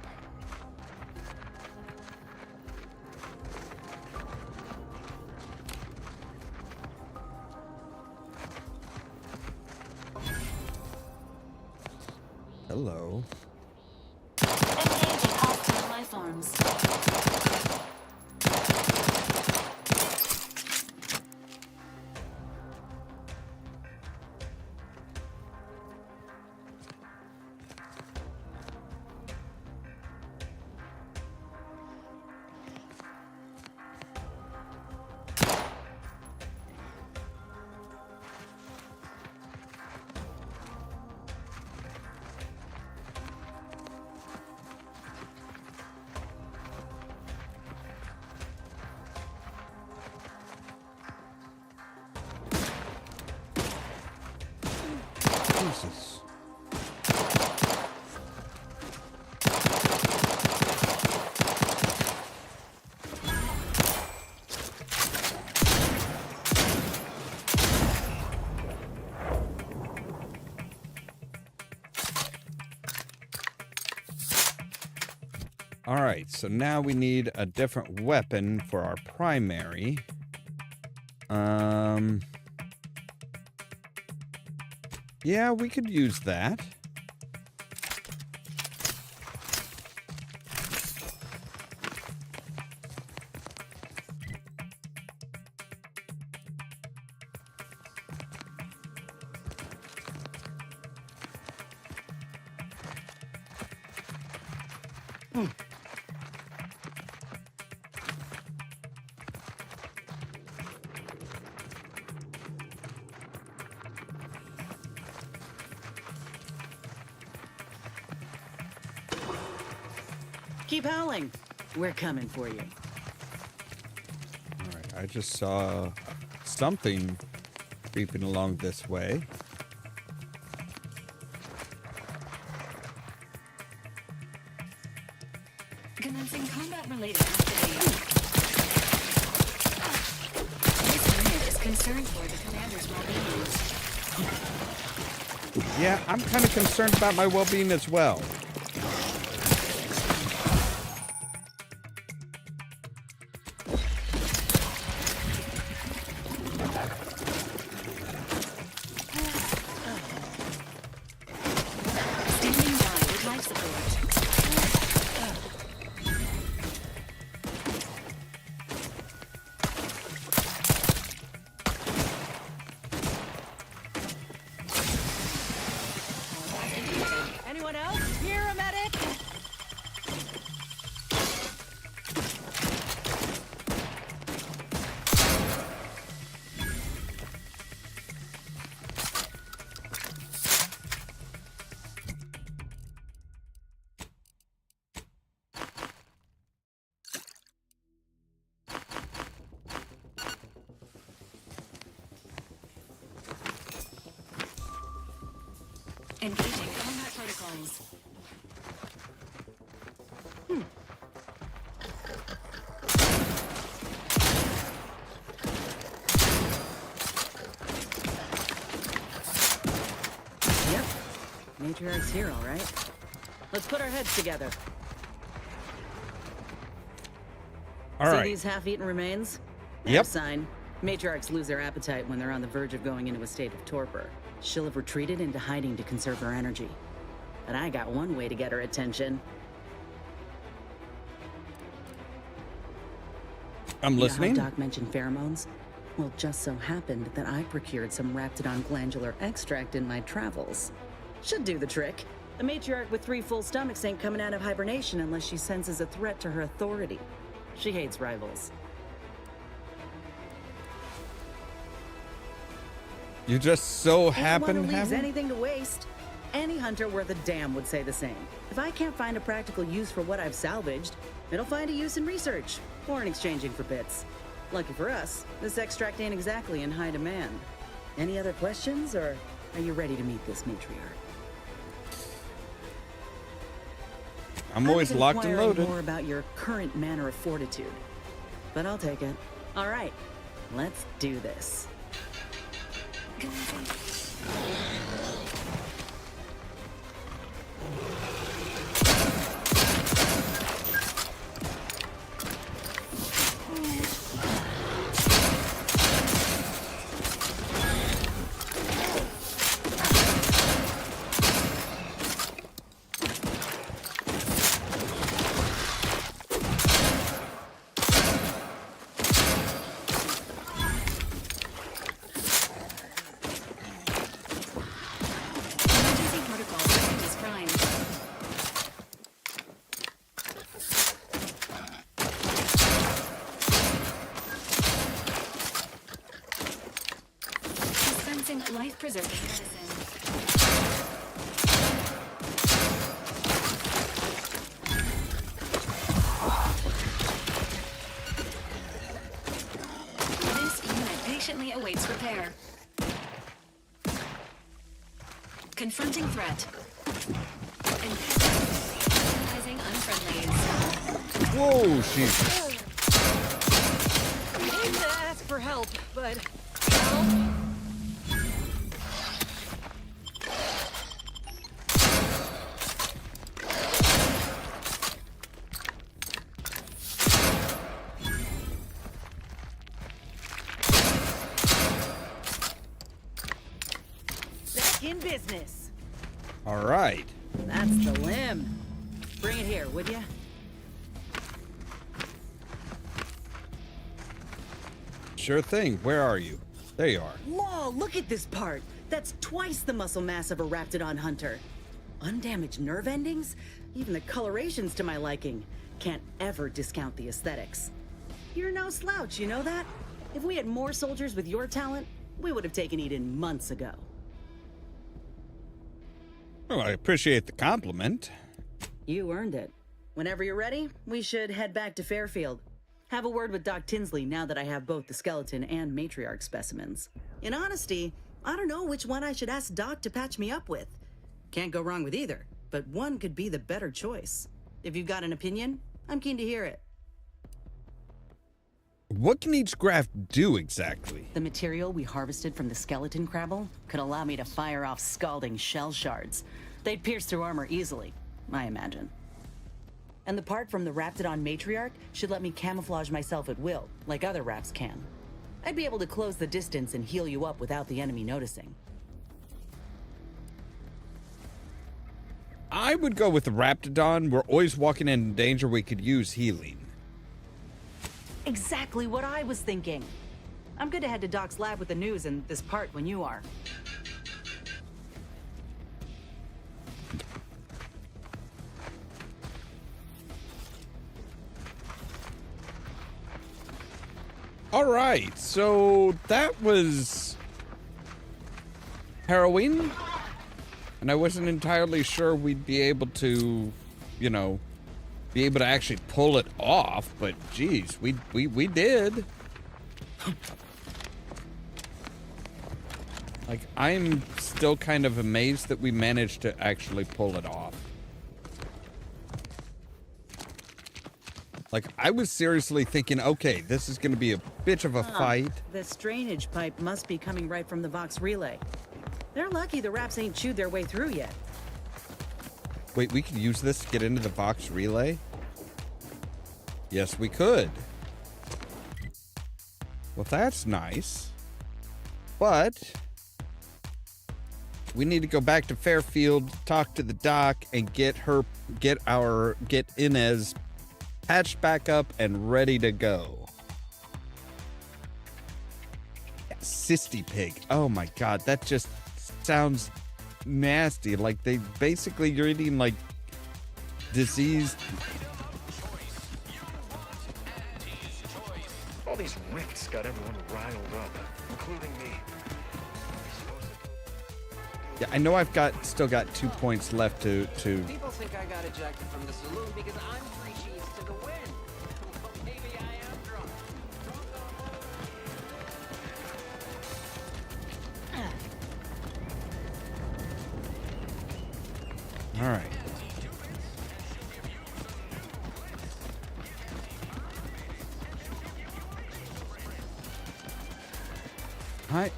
Hello. Engaging hostile life forms. Jesus. All right, so now we need a different weapon for our primary. Yeah, we could use that. Keep howling. We're coming for you. All right, I just saw something creeping along this way. Commencing combat-related activity. This unit is concerned for the commander's well-being. Yeah, I'm kind of concerned about my well-being as well. Anyone else? Here, a medic? Engaging combat protocols. Yep. Matriarch's here, all right. Let's put our heads together. All See right. these half-eaten remains? Yep. Sign. Matriarchs lose their appetite when they're on the verge of going into a state of torpor. She'll have retreated into hiding to conserve her energy. But I got one way to get her attention. I'm listening. You know how Doc mentioned pheromones? Well, it just so happened that I procured some Raptidon glandular extract in my travels. Should do the trick. A matriarch with 3 full stomachs ain't coming out of hibernation unless she senses a threat to her authority. She hates rivals. You just so Anyone happen who to leaves have it? anything to waste. Any hunter worth a damn would say the same. If I can't find a practical use for what I've salvaged, it'll find a use in research or in exchanging for bits. Lucky for us, this extract ain't exactly in high demand. Any other questions, or are you ready to meet this matriarch? I'm always been locked and inquiring loaded. more about your current manner of fortitude, but I'll take it. All right, let's do this. Emergency protocol package is primed. Dispensing life-preserving medicine. This unit patiently awaits repair. Confronting threat. Analyzing unfriendlies. Whoa, Jesus. I hate to ask for help, but help? Back in business. All right. That's the limb. Bring it here, would ya? Sure thing. Where are you? There you are. Whoa, look at this part. That's twice the muscle mass of a Raptidon hunter. Undamaged nerve endings? Even the coloration's to my liking. Can't ever discount the aesthetics. You're no slouch, you know that? If we had more soldiers with your talent, we would have taken Eden months ago. Well, I appreciate the compliment. You earned it. Whenever you're ready, we should head back to Fairfield. Have a word with Doc Tinsley now that I have both the skeleton and matriarch specimens. In honesty, I don't know which one I should ask Doc to patch me up with. Can't go wrong with either, but one could be the better choice. If you've got an opinion, I'm keen to hear it. What can each graft do exactly? The material we harvested from the skeleton crabble could allow me to fire off scalding shell shards. They'd pierce through armor easily, I imagine. And the part from the Raptidon matriarch should let me camouflage myself at will, like other Raps can. I'd be able to close the distance and heal you up without the enemy noticing. I would go with the Raptidon. We're always walking in danger. We could use healing. Exactly what I was thinking. I'm good to head to Doc's lab with the news and this part when you are. All right, so that was harrowing, and I wasn't entirely sure we'd be able to, you know, be able to actually pull it off, but geez, we did. Like, I'm still kind of amazed that we managed to actually pull it off. Like, I was seriously thinking, okay, this is going to be a bitch of a fight. This drainage pipe must be coming right from the Vox relay. They're lucky the Raps ain't chewed their way through yet. Wait, we could use this to get into the Vox relay? Yes, we could. Well, that's nice. But we need to go back to Fairfield, talk to the doc, and get Inez patched back up and ready to go. Cysty pig. Oh my god, that just sounds nasty. Like you're eating like diseased. All these ricks got everyone riled up, including me. Yeah, I know I've still got 2 points left to. People think I got ejected from the saloon because I'm 3 sheets to the wind. Well, maybe I am drunk. All right.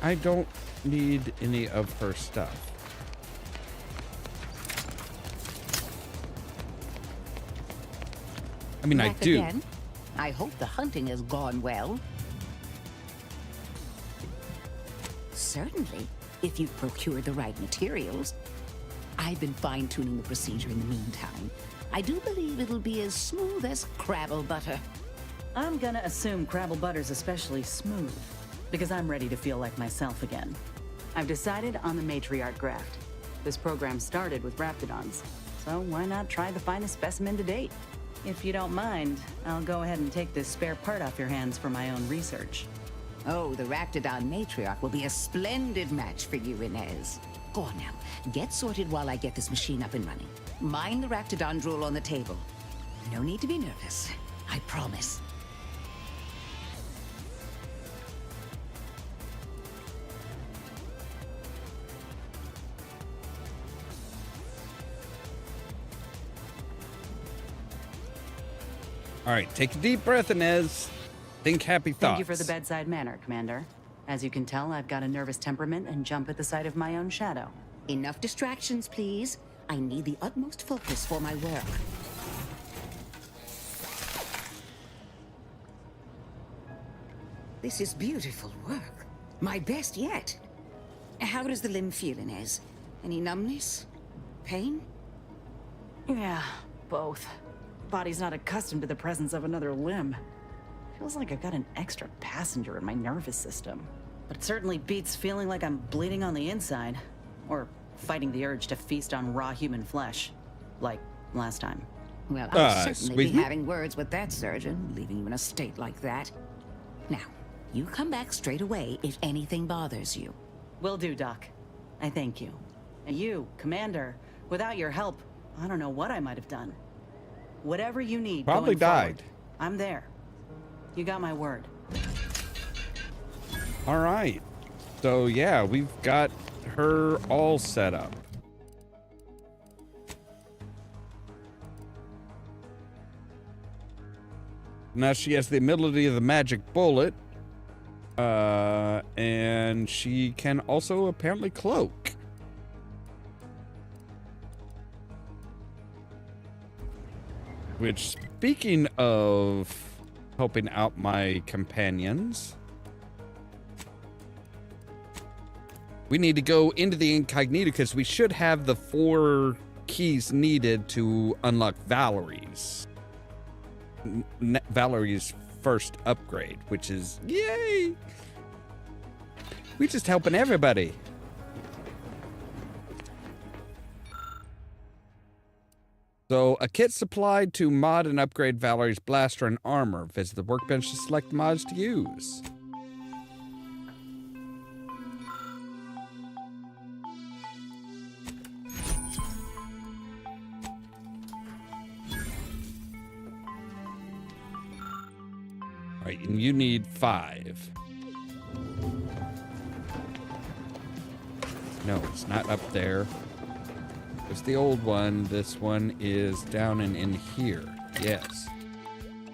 I don't need any of her stuff. I mean, I Back do. again? I hope the hunting has gone well. Certainly, if you've procured the right materials. I've been fine-tuning the procedure in the meantime. I do believe it'll be as smooth as Crabble butter. I'm gonna assume Crabble butter's especially smooth, because I'm ready to feel like myself again. I've decided on the matriarch graft. This program started with Raptidons, so why not try the finest specimen to date? If you don't mind, I'll go ahead and take this spare part off your hands for my own research. Oh, the Raptidon matriarch will be a splendid match for you, Inez. Go on now, get sorted while I get this machine up and running. Mind the Raptidon drool on the table. No need to be nervous, I promise. All right, take a deep breath, Inez. Think happy thoughts. Thank you for the bedside manner, Commander. As you can tell, I've got a nervous temperament and jump at the sight of my own shadow. Enough distractions, please. I need the utmost focus for my work. This is beautiful work. My best yet. How does the limb feel, Inez? Any numbness? Pain? Yeah, both. Body's not accustomed to the presence of another limb. Feels like I've got an extra passenger in my nervous system. But it certainly beats feeling like I'm bleeding on the inside. Or fighting the urge to feast on raw human flesh. Like last time. Well, I'll certainly be having words with that surgeon, leaving you in a state like that. Now, you come back straight away if anything bothers you. Will do, Doc. I thank you. And you, Commander, without your help, I don't know what I might have done. Whatever you need Probably going died. forward, I'm there. You got my word. All right. So, yeah, we've got her all set up. Now she has the ability of the magic bullet. And she can also apparently cloak. Which, speaking of helping out my companions, we need to go into the incognito because we should have the 4 keys needed to unlock Valerie's first upgrade, which is yay! We just helping everybody. So, a kit supplied to mod and upgrade Valerie's blaster and armor. Visit the workbench to select mods to use. Right, and you need 5. No, it's not up there. It's the old one. This one is down and in here. Yes.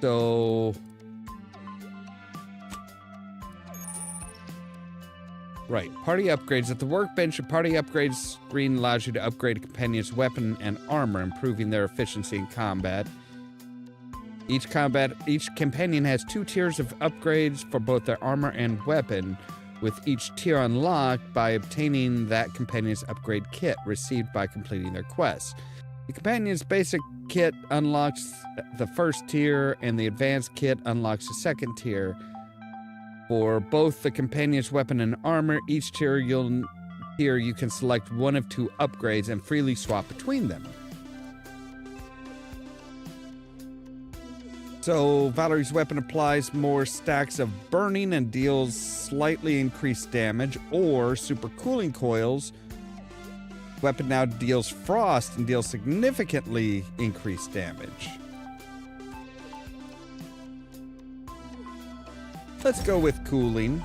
So... Right, party upgrades. At the workbench, your party upgrades screen allows you to upgrade a companion's weapon and armor, improving their efficiency in combat. Each companion has 2 tiers of upgrades for both their armor and weapon, with each tier unlocked by obtaining that companion's upgrade kit received by completing their quest. The companion's basic kit unlocks the first tier, and the advanced kit unlocks the second tier. For both the companion's weapon and armor, each tier you can select one of 2 upgrades and freely swap between them. So Valerie's weapon applies more stacks of burning and deals slightly increased damage, or super cooling coils. Weapon now deals frost and deals significantly increased damage. Let's go with cooling.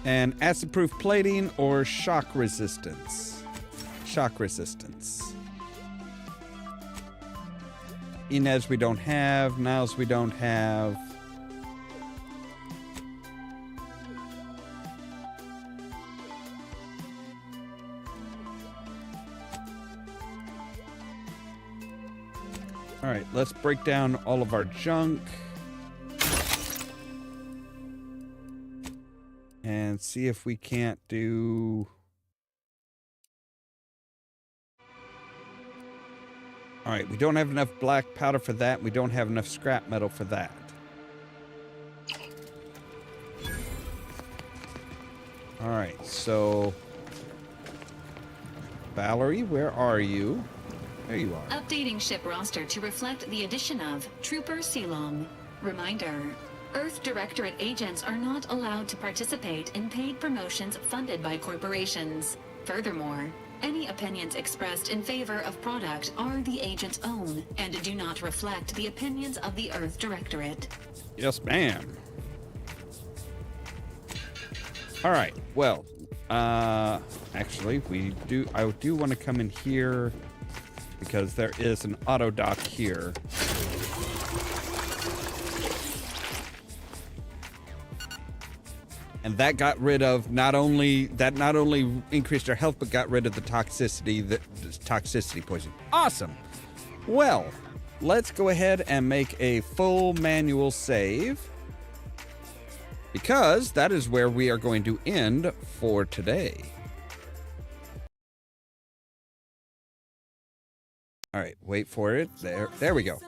And acid-proof plating or shock resistance. Shock resistance. Inez we don't have. Niles we don't have. All right, let's break down all of our junk. And see if we can't do... All right, we don't have enough black powder for that. We don't have enough scrap metal for that. All right, so... Valerie, where are you? There you are. Updating ship roster to reflect the addition of Trooper Sealong. Reminder: Earth Directorate agents are not allowed to participate in paid promotions funded by corporations. Furthermore, any opinions expressed in favor of product are the agent's own and do not reflect the opinions of the Earth Directorate. Yes, ma'am. All right, well, actually, I do want to come in here because there is an auto dock here. And that got rid of not only increased our health, but got rid of the toxicity poison. Awesome. Well, let's go ahead and make a full manual save, because that is where we are going to end for today. All right, wait for it. There we go.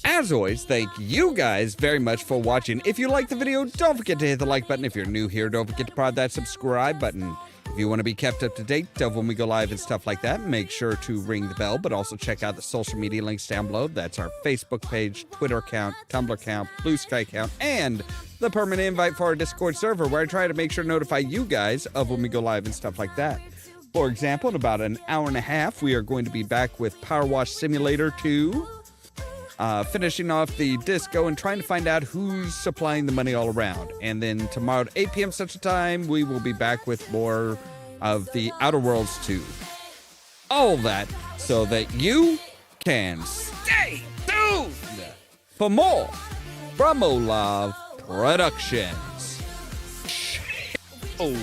As always, thank you guys very much for watching. If you liked the video, don't forget to hit the like button. If you're new here, don't forget to prod that subscribe button. If you want to be kept up to date of when we go live and stuff like that, make sure to ring the bell, but also check out the social media links down below. That's our Facebook page, Twitter account, Tumblr account, Blue Sky account, and the permanent invite for our Discord server, where I try to make sure to notify you guys of when we go live and stuff like that. For example, in about an hour and a half, we are going to be back with Power Wash Simulator 2. Finishing off the disco and trying to find out who's supplying the money all around. And then tomorrow at 8 p.m. Central Time, we will be back with more of the Outer Worlds 2. All that so that you can stay tuned for more from Ollamh Productions. Oh.